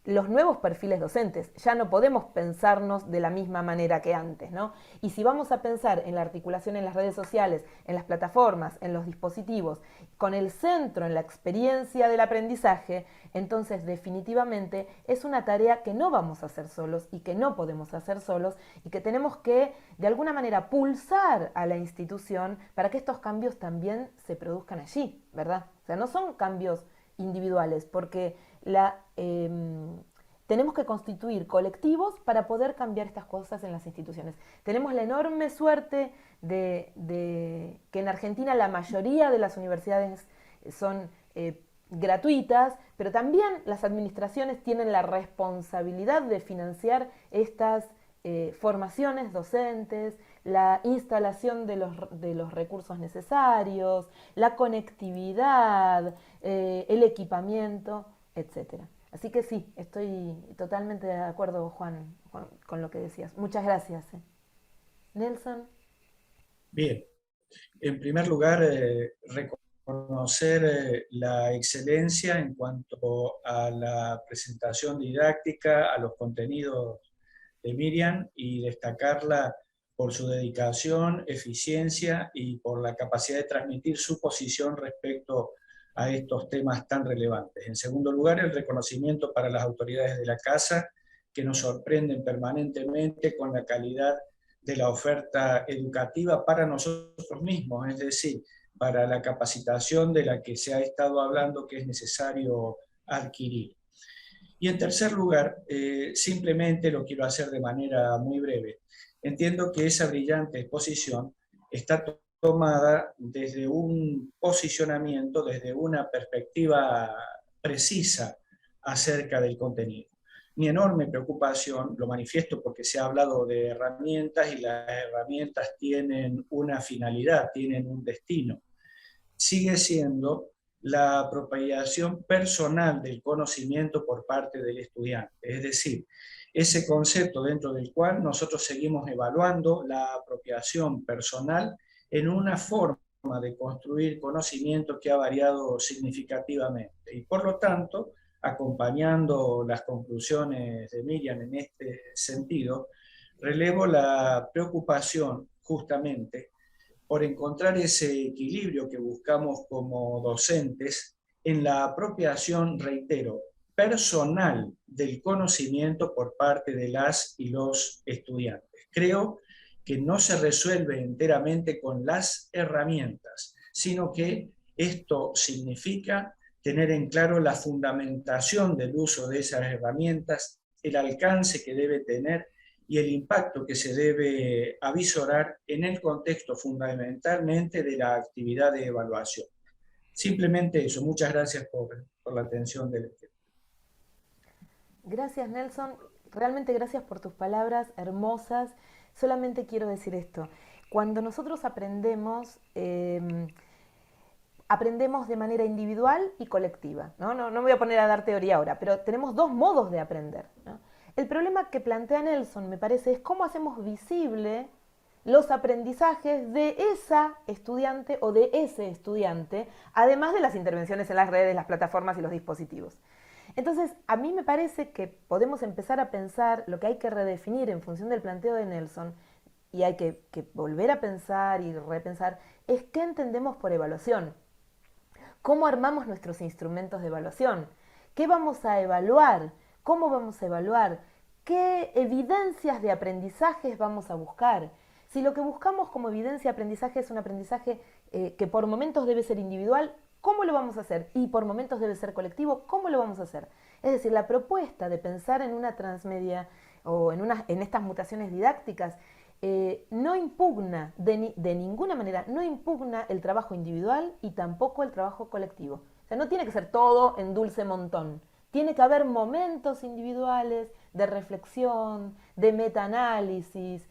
los nuevos perfiles docentes. Ya no podemos pensarnos de la misma manera que antes, ¿no? Y si vamos a pensar en la articulación en las redes sociales, en las plataformas, en los dispositivos, con el centro en la experiencia del aprendizaje, entonces definitivamente es una tarea que no vamos a hacer solos y que no podemos hacer solos, y que tenemos que de alguna manera pulsar a la institución para que estos cambios también se produzcan allí, ¿verdad? O sea, no son cambios individuales, porque tenemos que constituir colectivos para poder cambiar estas cosas en las instituciones. Tenemos la enorme suerte de que en Argentina la mayoría de las universidades son gratuitas, pero también las administraciones tienen la responsabilidad de financiar estas formaciones docentes, la instalación de los recursos necesarios, la conectividad, el equipamiento, etcétera. Así que sí, estoy totalmente de acuerdo, Juan, con lo que decías. Muchas gracias. Nelson. Bien, en primer lugar, reconocer la excelencia en cuanto a la presentación didáctica, a los contenidos de Miriam, y destacarla por su dedicación, eficiencia y por la capacidad de transmitir su posición respecto a estos temas tan relevantes. En segundo lugar, el reconocimiento para las autoridades de la casa, que nos sorprenden permanentemente con la calidad de la oferta educativa para nosotros mismos, es decir, para la capacitación de la que se ha estado hablando que es necesario adquirir. Y en tercer lugar, simplemente lo quiero hacer de manera muy breve. Entiendo que esa brillante exposición está tomada desde un posicionamiento, desde una perspectiva precisa acerca del contenido. Mi enorme preocupación, lo manifiesto porque se ha hablado de herramientas, y las herramientas tienen una finalidad, tienen un destino. Sigue siendo la apropiación personal del conocimiento por parte del estudiante, es decir, ese concepto dentro del cual nosotros seguimos evaluando la apropiación personal en una forma de construir conocimiento que ha variado significativamente, y por lo tanto, acompañando las conclusiones de Miriam en este sentido, relevo la preocupación justamente por encontrar ese equilibrio que buscamos como docentes en la apropiación, reitero, personal del conocimiento por parte de las y los estudiantes. Creo que no se resuelve enteramente con las herramientas, sino que esto significa tener en claro la fundamentación del uso de esas herramientas, el alcance que debe tener y el impacto que se debe avisorar en el contexto fundamentalmente de la actividad de evaluación. Simplemente eso. Muchas gracias por la atención del equipo. Gracias, Nelson. Realmente gracias por tus palabras hermosas. Solamente quiero decir esto. Cuando nosotros aprendemos, aprendemos de manera individual y colectiva. No me voy a poner a dar teoría ahora, pero tenemos dos modos de aprender, ¿no? El problema que plantea Nelson, me parece, es cómo hacemos visible los aprendizajes de esa estudiante o de ese estudiante, además de las intervenciones en las redes, las plataformas y los dispositivos. Entonces, a mí me parece que podemos empezar a pensar lo que hay que redefinir en función del planteo de Nelson, y hay que volver a pensar y repensar, es qué entendemos por evaluación. ¿Cómo armamos nuestros instrumentos de evaluación? ¿Qué vamos a evaluar? ¿Cómo vamos a evaluar? ¿Qué evidencias de aprendizajes vamos a buscar? Si lo que buscamos como evidencia de aprendizaje es un aprendizaje que por momentos debe ser individual, ¿cómo lo vamos a hacer? Y por momentos debe ser colectivo, ¿cómo lo vamos a hacer? Es decir, la propuesta de pensar en una transmedia o en estas mutaciones didácticas no impugna, de ninguna manera, no impugna el trabajo individual y tampoco el trabajo colectivo. O sea, no tiene que ser todo en dulce montón. Tiene que haber momentos individuales de reflexión, de metaanálisis,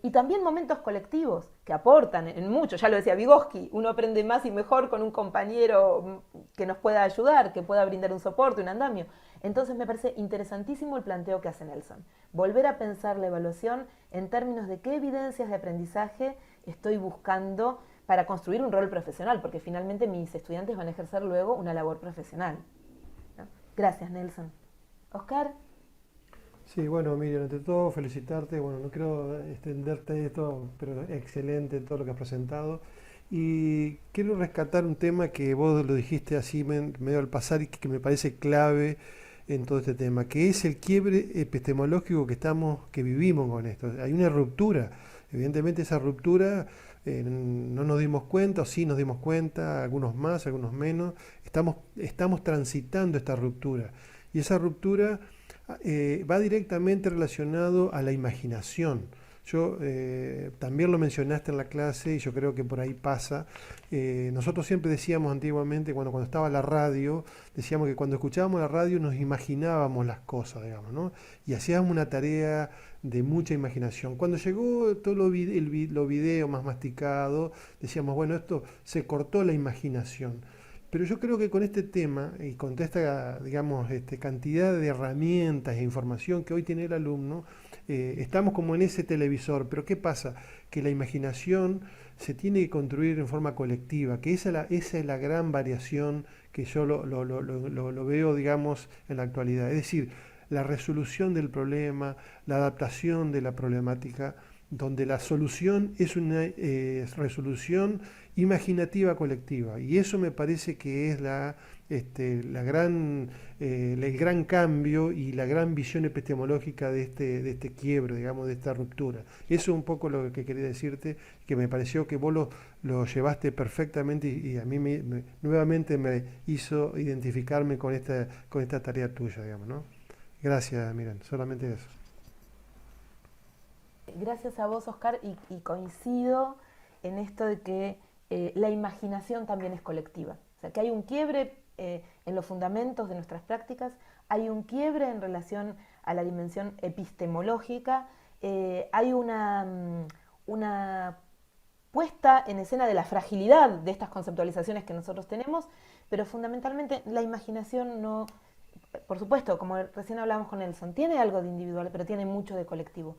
y también momentos colectivos que aportan en mucho. Ya lo decía Vygotsky, uno aprende más y mejor con un compañero que nos pueda ayudar, que pueda brindar un soporte, un andamio. Entonces me parece interesantísimo el planteo que hace Nelson. Volver a pensar la evaluación en términos de qué evidencias de aprendizaje estoy buscando para construir un rol profesional, porque finalmente mis estudiantes van a ejercer luego una labor profesional, ¿no? Gracias, Nelson. Oscar. Sí, bueno, Miriam, ante todo felicitarte. Bueno, no quiero extenderte esto, pero excelente todo lo que has presentado. Y quiero rescatar un tema que vos lo dijiste así medio al pasar y que me parece clave en todo este tema, que es el quiebre epistemológico que vivimos con esto. Hay una ruptura. Evidentemente esa ruptura no nos dimos cuenta, o sí nos dimos cuenta, algunos más, algunos menos. Estamos transitando esta ruptura. Y esa ruptura va directamente relacionado a la imaginación. También lo mencionaste en la clase y yo creo que por ahí pasa. Nosotros siempre decíamos antiguamente, cuando estaba la radio, decíamos que cuando escuchábamos la radio nos imaginábamos las cosas, digamos, ¿no? Y hacíamos una tarea de mucha imaginación. Cuando llegó todo lo video más masticado, decíamos, bueno, esto se cortó la imaginación. Pero yo creo que con este tema y con toda esta, digamos, cantidad de herramientas e información que hoy tiene el alumno, estamos como en ese televisor. Pero ¿qué pasa? Que la imaginación se tiene que construir en forma colectiva, que esa es la gran variación que yo lo veo, digamos, en la actualidad. Es decir, la resolución del problema, la adaptación de la problemática, donde la solución es una resolución imaginativa colectiva. Y eso me parece que es el gran cambio y la gran visión epistemológica de este quiebre, digamos, de esta ruptura. Eso es un poco lo que quería decirte, que me pareció que vos lo llevaste perfectamente y a mí nuevamente me hizo identificarme con esta tarea tuya, digamos, ¿no? Gracias, Miran, solamente eso. Gracias a vos, Oscar, y coincido en esto de que la imaginación también es colectiva. O sea, que hay un quiebre en los fundamentos de nuestras prácticas, hay un quiebre en relación a la dimensión epistemológica, hay una puesta en escena de la fragilidad de estas conceptualizaciones que nosotros tenemos, pero fundamentalmente la imaginación no, por supuesto, como recién hablábamos con Nelson, tiene algo de individual, pero tiene mucho de colectivo.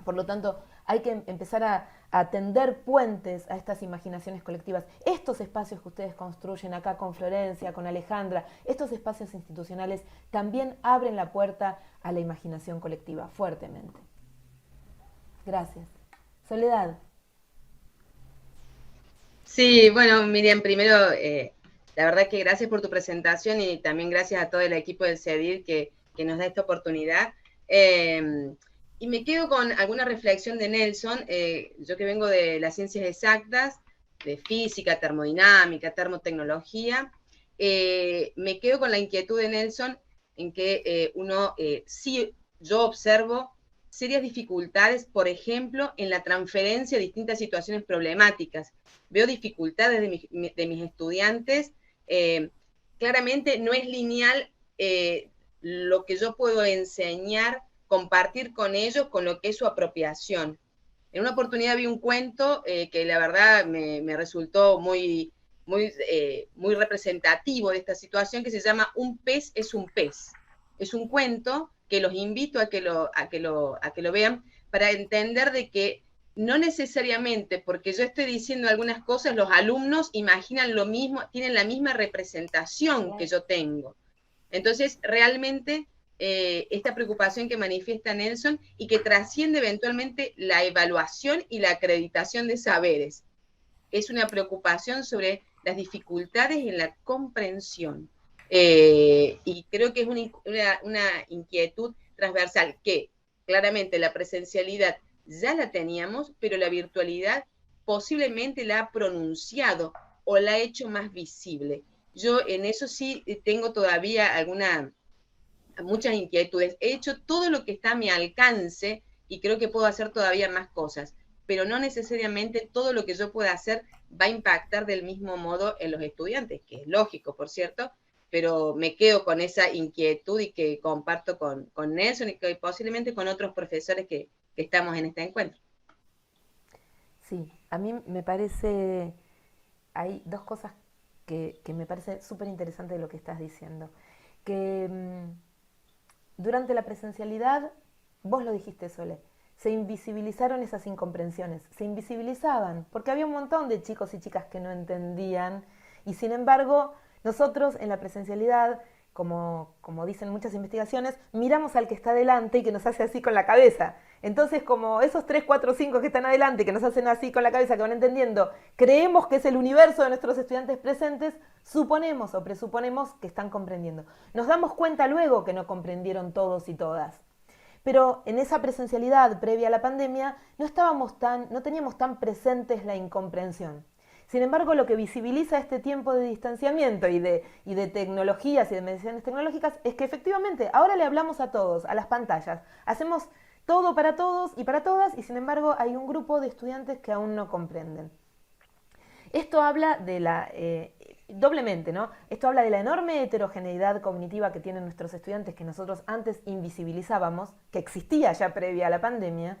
Por lo tanto, hay que empezar a tender puentes a estas imaginaciones colectivas. Estos espacios que ustedes construyen acá con Florencia, con Alejandra, estos espacios institucionales también abren la puerta a la imaginación colectiva, fuertemente. Gracias. Soledad. Sí, bueno, Miriam, primero, la verdad que gracias por tu presentación y también gracias a todo el equipo del CEDIR que nos da esta oportunidad. Y me quedo con alguna reflexión de Nelson, yo que vengo de las ciencias exactas, de física, termodinámica, termotecnología, me quedo con la inquietud de Nelson en que sí, yo observo serias dificultades, por ejemplo, en la transferencia de distintas situaciones problemáticas. Veo dificultades de mis estudiantes, claramente no es lineal lo que yo puedo enseñar, compartir con ellos con lo que es su apropiación. En una oportunidad vi un cuento que la verdad me resultó muy representativo de esta situación, que se llama Un pez es un pez. Es un cuento que los invito a que lo vean para entender de que no necesariamente porque yo estoy diciendo algunas cosas, los alumnos imaginan lo mismo, tienen la misma representación que yo tengo. Entonces, realmente, esta preocupación que manifiesta Nelson y que trasciende eventualmente la evaluación y la acreditación de saberes, es una preocupación sobre las dificultades en la comprensión. Y creo que es una inquietud transversal que claramente la presencialidad ya la teníamos, pero la virtualidad posiblemente la ha pronunciado o la ha hecho más visible. Yo en eso sí tengo todavía muchas inquietudes. He hecho todo lo que está a mi alcance y creo que puedo hacer todavía más cosas, pero no necesariamente todo lo que yo pueda hacer va a impactar del mismo modo en los estudiantes, que es lógico, por cierto, pero me quedo con esa inquietud y que comparto con Nelson y que posiblemente con otros profesores que estamos en este encuentro. Sí, a mí me parece, hay dos cosas que me parece súper interesante de lo que estás diciendo. Que durante la presencialidad, vos lo dijiste, Sole, se invisibilizaron esas incomprensiones, se invisibilizaban, porque había un montón de chicos y chicas que no entendían, y sin embargo, nosotros en la presencialidad, como dicen muchas investigaciones, miramos al que está adelante y que nos hace así con la cabeza. Entonces, como esos 3, 4, 5 que están adelante, que nos hacen así con la cabeza, que van entendiendo, creemos que es el universo de nuestros estudiantes presentes, suponemos o presuponemos que están comprendiendo. Nos damos cuenta luego que no comprendieron todos y todas. Pero en esa presencialidad previa a la pandemia no teníamos tan presentes la incomprensión. Sin embargo, lo que visibiliza este tiempo de distanciamiento y de tecnologías y de mediciones tecnológicas es que efectivamente ahora le hablamos a todos, a las pantallas. Hacemos todo para todos y para todas, y sin embargo hay un grupo de estudiantes que aún no comprenden. Esto habla de doblemente, ¿no? Esto habla de la enorme heterogeneidad cognitiva que tienen nuestros estudiantes, que nosotros antes invisibilizábamos, que existía ya previa a la pandemia,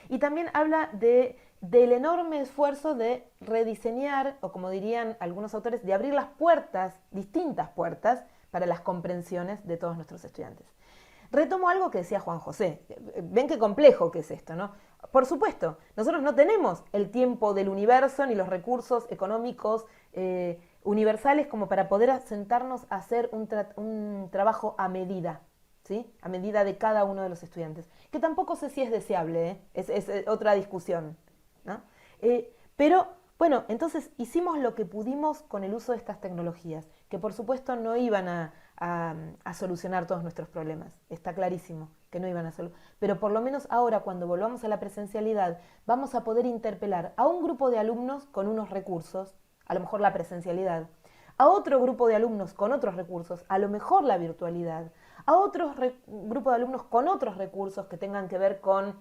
y también habla del enorme esfuerzo de rediseñar, o como dirían algunos autores, de abrir las puertas, distintas puertas, para las comprensiones de todos nuestros estudiantes. Retomo algo que decía Juan José. Ven qué complejo que es esto, ¿no? Por supuesto, nosotros no tenemos el tiempo del universo ni los recursos económicos universales como para poder sentarnos a hacer un trabajo a medida, ¿sí? A medida de cada uno de los estudiantes. Que tampoco sé si es deseable, ¿eh? Es otra discusión, ¿no? Pero, bueno, entonces hicimos lo que pudimos con el uso de estas tecnologías, que por supuesto no iban a solucionar todos nuestros problemas. Está clarísimo que no iban a solucionar. Pero por lo menos ahora, cuando volvamos a la presencialidad, vamos a poder interpelar a un grupo de alumnos con unos recursos, a lo mejor la presencialidad, a otro grupo de alumnos con otros recursos, a lo mejor la virtualidad, a otro grupo de alumnos con otros recursos que tengan que ver con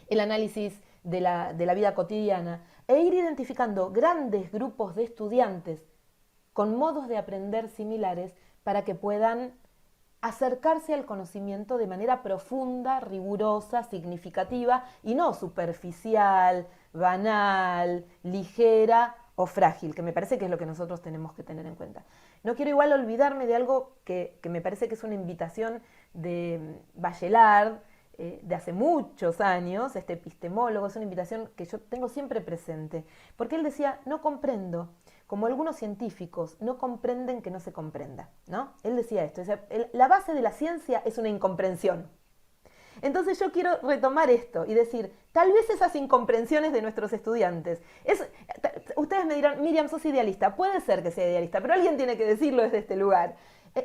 el análisis de la vida cotidiana, e ir identificando grandes grupos de estudiantes con modos de aprender similares para que puedan acercarse al conocimiento de manera profunda, rigurosa, significativa y no superficial, banal, ligera o frágil, que me parece que es lo que nosotros tenemos que tener en cuenta. No quiero igual olvidarme de algo que me parece que es una invitación de Bachelard, de hace muchos años, este epistemólogo, es una invitación que yo tengo siempre presente, porque él decía, no comprendo, como algunos científicos no comprenden que no se comprenda, ¿no? Él decía esto, la base de la ciencia es una incomprensión. Entonces yo quiero retomar esto y decir, tal vez esas incomprensiones de nuestros estudiantes, ustedes me dirán, Miriam, sos idealista, puede ser que sea idealista, pero alguien tiene que decirlo desde este lugar.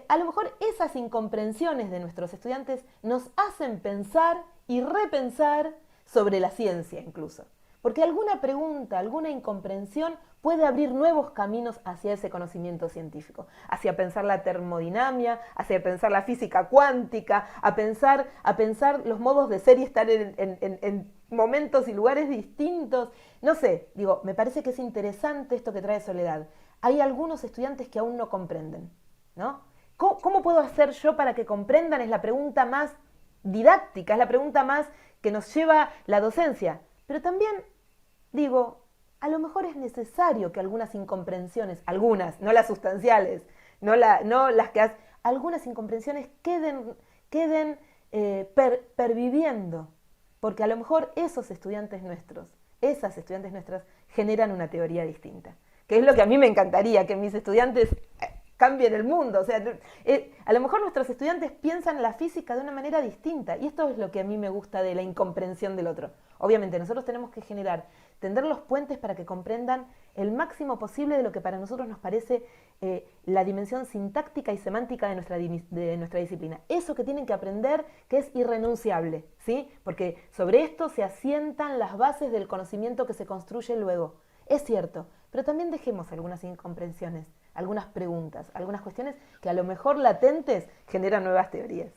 A lo mejor esas incomprensiones de nuestros estudiantes nos hacen pensar y repensar sobre la ciencia incluso. Porque alguna pregunta, alguna incomprensión puede abrir nuevos caminos hacia ese conocimiento científico, hacia pensar la termodinámica, hacia pensar la física cuántica, a pensar los modos de ser y estar en momentos y lugares distintos. No sé, digo, me parece que es interesante esto que trae Soledad. Hay algunos estudiantes que aún no comprenden, ¿no? ¿Cómo puedo hacer yo para que comprendan? Es la pregunta más didáctica, es la pregunta más que nos lleva la docencia. Pero también, digo, a lo mejor es necesario que algunas incomprensiones, algunas, no las sustanciales, no las que algunas incomprensiones queden perviviendo, porque a lo mejor esos estudiantes nuestros, esas estudiantes nuestras, generan una teoría distinta, que es lo que a mí me encantaría, que mis estudiantes cambien el mundo. O sea, a lo mejor nuestros estudiantes piensan la física de una manera distinta, y esto es lo que a mí me gusta de la incomprensión del otro. Obviamente nosotros tenemos que tender los puentes para que comprendan el máximo posible de lo que para nosotros nos parece la dimensión sintáctica y semántica de nuestra disciplina. Eso que tienen que aprender, que es irrenunciable, ¿sí? Porque sobre esto se asientan las bases del conocimiento que se construye luego. Es cierto, pero también dejemos algunas incomprensiones, algunas preguntas, algunas cuestiones que a lo mejor latentes generan nuevas teorías.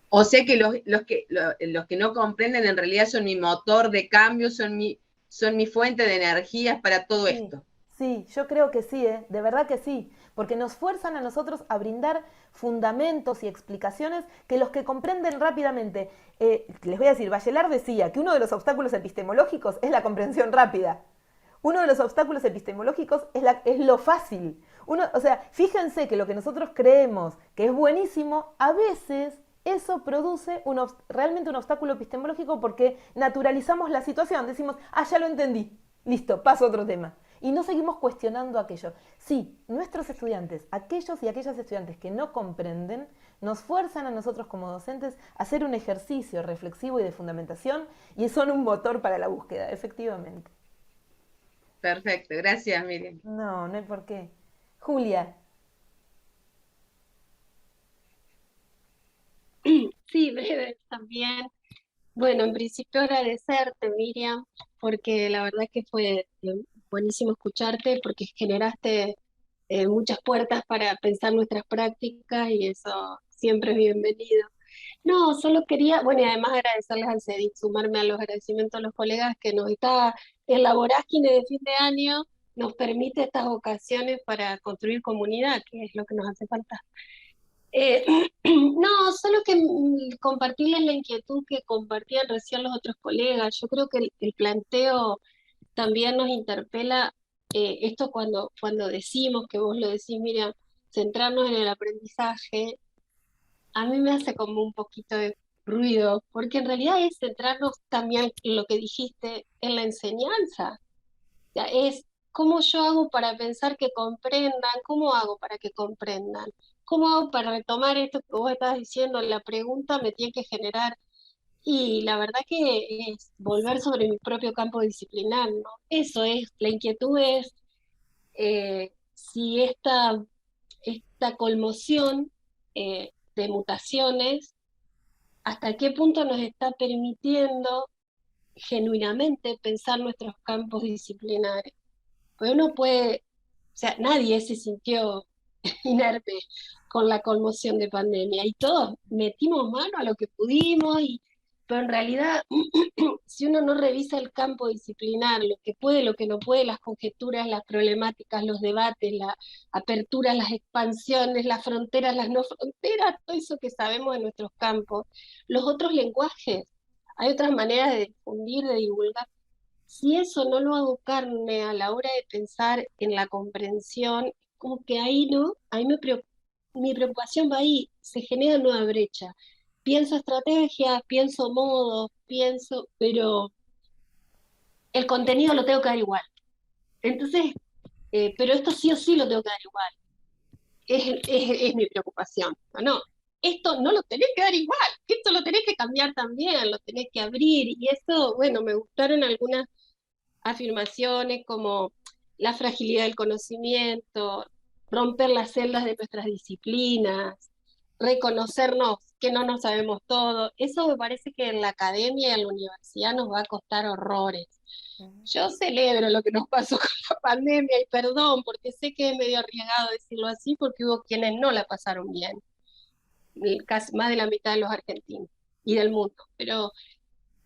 O sea que los que no comprenden en realidad son mi motor de cambio, son mi fuente de energías para todo esto. Sí, yo creo que sí, de verdad que sí, porque nos fuerzan a nosotros a brindar fundamentos y explicaciones que los que comprenden rápidamente, les voy a decir, Bachelard decía que uno de los obstáculos epistemológicos es la comprensión rápida. Uno de los obstáculos epistemológicos es lo fácil. O sea, fíjense que lo que nosotros creemos que es buenísimo, a veces eso produce realmente un obstáculo epistemológico porque naturalizamos la situación. Decimos, ya lo entendí, listo, paso a otro tema. Y no seguimos cuestionando aquello. Sí, nuestros estudiantes, aquellos y aquellas estudiantes que no comprenden, nos fuerzan a nosotros como docentes a hacer un ejercicio reflexivo y de fundamentación, y son un motor para la búsqueda, efectivamente. Perfecto, gracias, Miriam. No, no hay por qué. Julia. Sí, breve también. Bueno, en principio agradecerte, Miriam, porque la verdad que fue buenísimo escucharte, porque generaste muchas puertas para pensar nuestras prácticas y eso siempre es bienvenido. No, solo quería, bueno, y además agradecerles al CEDIC, sumarme a los agradecimientos a los colegas que nos está en la vorágine de fin de año, nos permite estas ocasiones para construir comunidad, que es lo que nos hace falta. No, solo que compartirles la inquietud que compartían recién los otros colegas. Yo creo que el planteo también nos interpela, esto cuando decimos, que vos lo decís, Miriam, centrarnos en el aprendizaje, a mí me hace como un poquito de ruido, porque en realidad es centrarnos también en lo que dijiste, en la enseñanza. O sea, es cómo yo hago para pensar que comprendan, cómo hago para que comprendan, cómo hago para retomar esto que vos estabas diciendo, la pregunta me tiene que generar, y la verdad que es volver sobre mi propio campo disciplinar, ¿no? Eso es, la inquietud es si esta conmoción de mutaciones, hasta qué punto nos está permitiendo genuinamente pensar nuestros campos disciplinares. Pues uno puede, o sea, nadie se sintió inerte con la conmoción de pandemia y todos metimos mano a lo que pudimos, pero en realidad si uno no revisa el campo disciplinar, lo que puede, lo que no puede, las conjeturas, las problemáticas, los debates, la apertura, las expansiones, las fronteras, las no fronteras, todo eso que sabemos de nuestros campos, los otros lenguajes, hay otras maneras de difundir, de divulgar. Si eso no lo hago carne a la hora de pensar en la comprensión, como que ahí no, mi preocupación va ahí, se genera nueva brecha. Pienso estrategias, pienso modos, pero el contenido lo tengo que dar igual. Entonces, pero esto sí o sí lo tengo que dar igual. Es mi preocupación, ¿no? Esto no lo tenés que dar igual, esto lo tenés que cambiar también, lo tenés que abrir, y eso, bueno, me gustaron algunas afirmaciones como la fragilidad del conocimiento, romper las celdas de nuestras disciplinas, reconocernos que no nos sabemos todo. Eso me parece que en la academia y en la universidad nos va a costar horrores. Yo celebro lo que nos pasó con la pandemia, y perdón, porque sé que es medio arriesgado decirlo así, porque hubo quienes no la pasaron bien, casi más de la mitad de los argentinos y del mundo, pero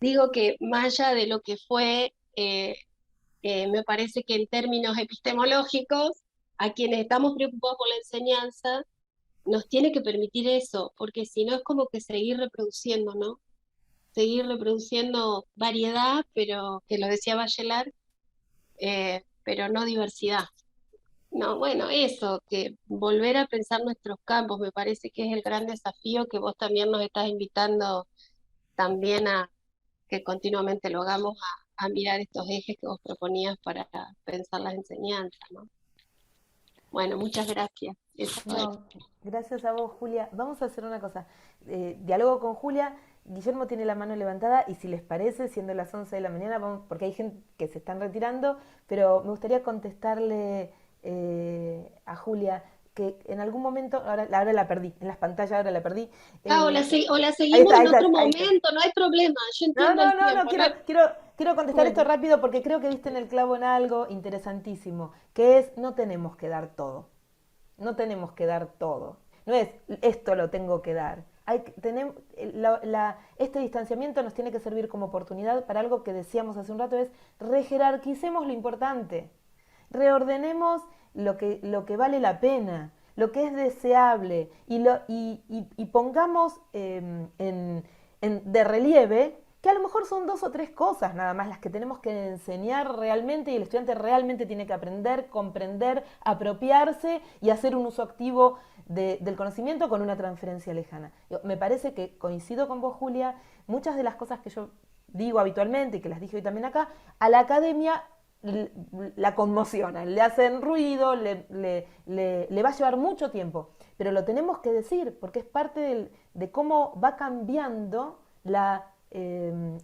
digo que más allá de lo que fue, me parece que en términos epistemológicos, a quienes estamos preocupados por la enseñanza, nos tiene que permitir eso, porque si no es como que seguir reproduciendo, ¿no? Seguir reproduciendo variedad, pero, que lo decía Bachelard, pero no diversidad. No, bueno, eso, que volver a pensar nuestros campos, me parece que es el gran desafío que vos también nos estás invitando también que continuamente lo hagamos a mirar estos ejes que vos proponías para pensar las enseñanzas, ¿no? Bueno, muchas gracias. Eso es. No, gracias a vos, Julia. Vamos a hacer una cosa. Diálogo con Julia. Guillermo tiene la mano levantada y si les parece, siendo las 11 de la mañana, vamos, porque hay gente que se están retirando, pero me gustaría contestarle a Julia que en algún momento, ahora la perdí, en las pantallas ahora la perdí. O la Ahí seguimos está, en otro ahí está. momento, no hay problema, yo No, entiendo no, el no, no, tiempo. quiero contestar esto Bueno, rápido porque creo que diste en el clavo en algo interesantísimo, que es no tenemos que dar todo. No tenemos que dar todo. No es esto lo tengo que dar. Este distanciamiento nos tiene que servir como oportunidad para algo que decíamos hace un rato, es rejerarquicemos lo importante. Reordenemos lo que vale la pena, lo que es deseable y pongamos de relieve que a lo mejor son 2 o 3 cosas nada más las que tenemos que enseñar realmente y el estudiante realmente tiene que aprender, comprender, apropiarse y hacer un uso activo del conocimiento con una transferencia lejana. Me parece que coincido con vos, Julia, muchas de las cosas que yo digo habitualmente y que las dije hoy también acá, a la academia la conmocionan, le hacen ruido, le va a llevar mucho tiempo, pero lo tenemos que decir porque es parte de cómo va cambiando la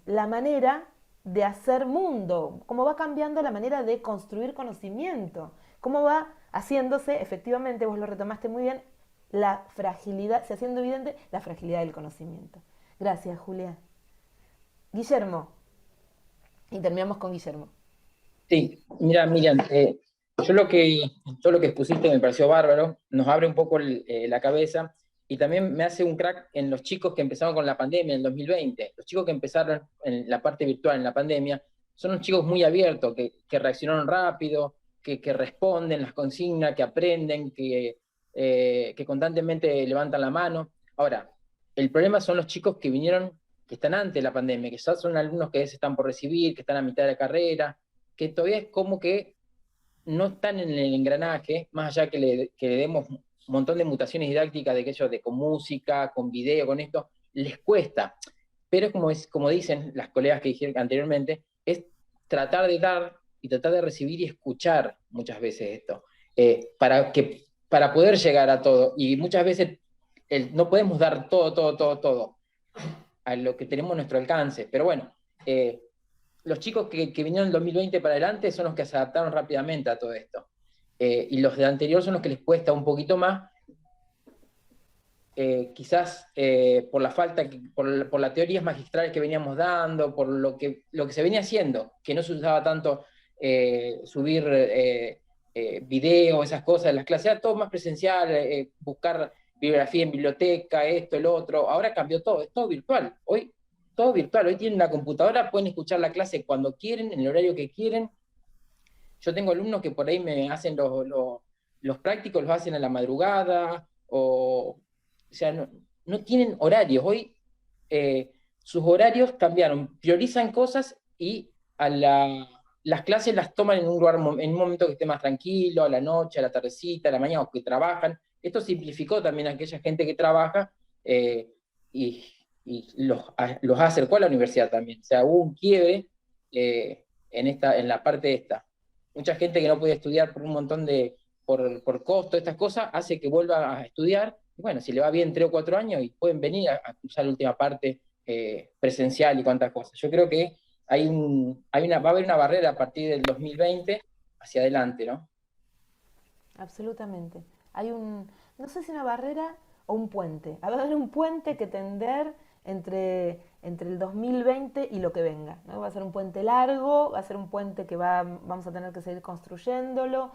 manera de hacer mundo, cómo va cambiando la manera de construir conocimiento, cómo va haciéndose, efectivamente, vos lo retomaste muy bien, la fragilidad, se haciendo evidente la fragilidad del conocimiento. Gracias, Julia. Guillermo, y terminamos con Guillermo. Sí, mira, Miriam, todo lo que expusiste me pareció bárbaro, nos abre un poco la cabeza y también me hace un crack en los chicos que empezaron con la pandemia en 2020. Los chicos que empezaron en la parte virtual en la pandemia son unos chicos muy abiertos, que reaccionaron rápido, que responden las consignas, que aprenden, que constantemente levantan la mano. Ahora, el problema son los chicos que vinieron, que están antes de la pandemia, que ya son alumnos que se están por recibir, que están a mitad de la carrera, que todavía es como que no están en el engranaje, más allá que le demos un montón de mutaciones didácticas de aquello de con música, con video, con esto, les cuesta. Pero como dicen las colegas que dijeron anteriormente, es tratar de dar y tratar de recibir y escuchar muchas veces esto, para poder llegar a todo. Y muchas veces no podemos dar todo a lo que tenemos a nuestro alcance. Pero bueno, los chicos que vinieron en 2020 para adelante son los que se adaptaron rápidamente a todo esto. Y los de anterior son los que les cuesta un poquito más, quizás por la falta, por las teorías magistrales que veníamos dando, por lo que se venía haciendo, que no se usaba tanto subir video, esas cosas en las clases, era todo más presencial, buscar bibliografía en biblioteca, esto, el otro. Ahora cambió todo, es todo virtual. Hoy todo virtual, hoy tienen una computadora, pueden escuchar la clase cuando quieren, en el horario que quieren. Yo tengo alumnos que por ahí me hacen los prácticos, los hacen a la madrugada, o sea, no tienen horarios. Hoy sus horarios cambiaron, priorizan cosas y las clases las toman en un momento que esté más tranquilo, a la noche, a la tardecita, a la mañana, o que trabajan. Esto simplificó también a aquella gente que trabaja y los acercó a la universidad también. O sea, hubo un quiebre en la parte esta. Mucha gente que no podía estudiar por un montón por costo, estas cosas, hace que vuelva a estudiar. Y bueno, si le va bien 3 o 4 años, y pueden venir a cursar la última parte presencial y cuantas cosas. Yo creo que va a haber una barrera a partir del 2020 hacia adelante, ¿no? Absolutamente. No sé si una barrera o un puente. Va a haber un puente que tender entre el 2020 y lo que venga, ¿no? Va a ser un puente largo, va a ser un puente que vamos a tener que seguir construyéndolo.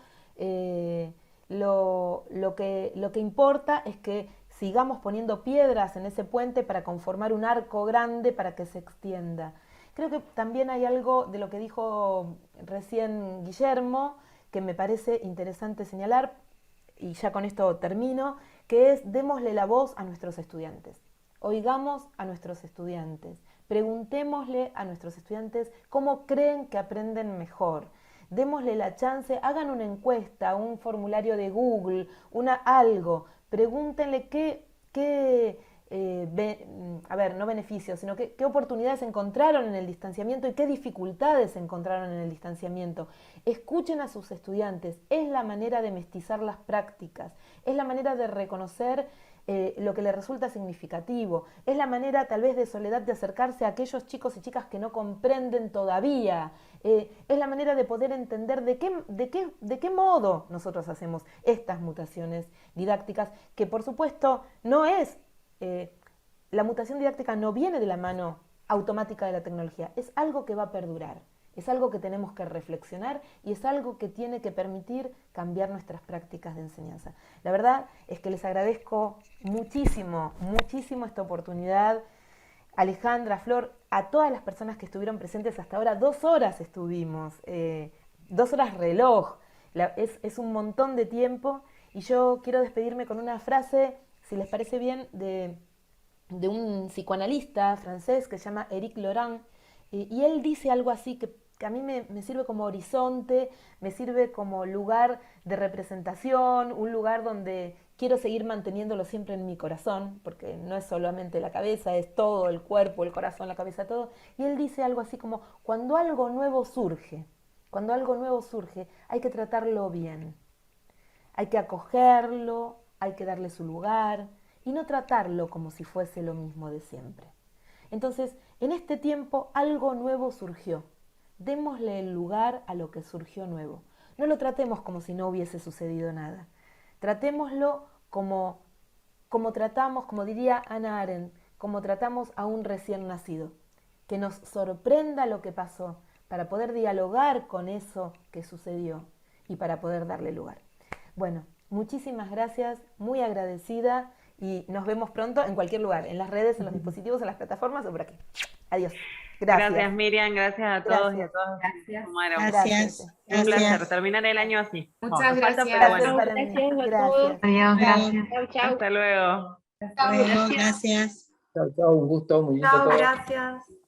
Lo que importa es que sigamos poniendo piedras en ese puente para conformar un arco grande para que se extienda. Creo que también hay algo de lo que dijo recién Guillermo que me parece interesante señalar, y ya con esto termino, que es démosle la voz a nuestros estudiantes. Oigamos a nuestros estudiantes, preguntémosle a nuestros estudiantes cómo creen que aprenden mejor. Démosle la chance, hagan una encuesta, un formulario de Google, algo, pregúntenle no beneficios, sino qué oportunidades encontraron en el distanciamiento y qué dificultades encontraron en el distanciamiento. Escuchen a sus estudiantes, es la manera de mestizar las prácticas, es la manera de reconocer lo que les resulta significativo, es la manera tal vez de Soledad de acercarse a aquellos chicos y chicas que no comprenden todavía, es la manera de poder entender de qué modo nosotros hacemos estas mutaciones didácticas, que por supuesto no es, la mutación didáctica no viene de la mano automática de la tecnología, es algo que va a perdurar. Es algo que tenemos que reflexionar y es algo que tiene que permitir cambiar nuestras prácticas de enseñanza. La verdad es que les agradezco muchísimo, muchísimo esta oportunidad. Alejandra, Flor, a todas las personas que estuvieron presentes hasta ahora, 2 horas estuvimos, 2 horas reloj, es un montón de tiempo y yo quiero despedirme con una frase, si les parece bien, de un psicoanalista francés que se llama Éric Laurent, y él dice algo así que a mí me sirve como horizonte, me sirve como lugar de representación, un lugar donde quiero seguir manteniéndolo siempre en mi corazón, porque no es solamente la cabeza, es todo el cuerpo, el corazón, la cabeza, todo. Y él dice algo así como, cuando algo nuevo surge, hay que tratarlo bien. Hay que acogerlo, hay que darle su lugar y no tratarlo como si fuese lo mismo de siempre. Entonces, en este tiempo algo nuevo surgió. Démosle el lugar a lo que surgió nuevo. No lo tratemos como si no hubiese sucedido nada. Tratémoslo como tratamos, como diría Hannah Arendt, como tratamos a un recién nacido. Que nos sorprenda lo que pasó, para poder dialogar con eso que sucedió y para poder darle lugar. Bueno, muchísimas gracias, muy agradecida. Y nos vemos pronto en cualquier lugar, en las redes, en los dispositivos, en las plataformas o por aquí. Adiós. Gracias. Gracias, Miriam. Gracias a todos y a todas. Gracias. Un placer terminar el año así. Muchas gracias. Gracias. Adiós, gracias. Hasta luego. Hasta luego, gracias. Chao, un gusto, muy lindo todo. Gracias.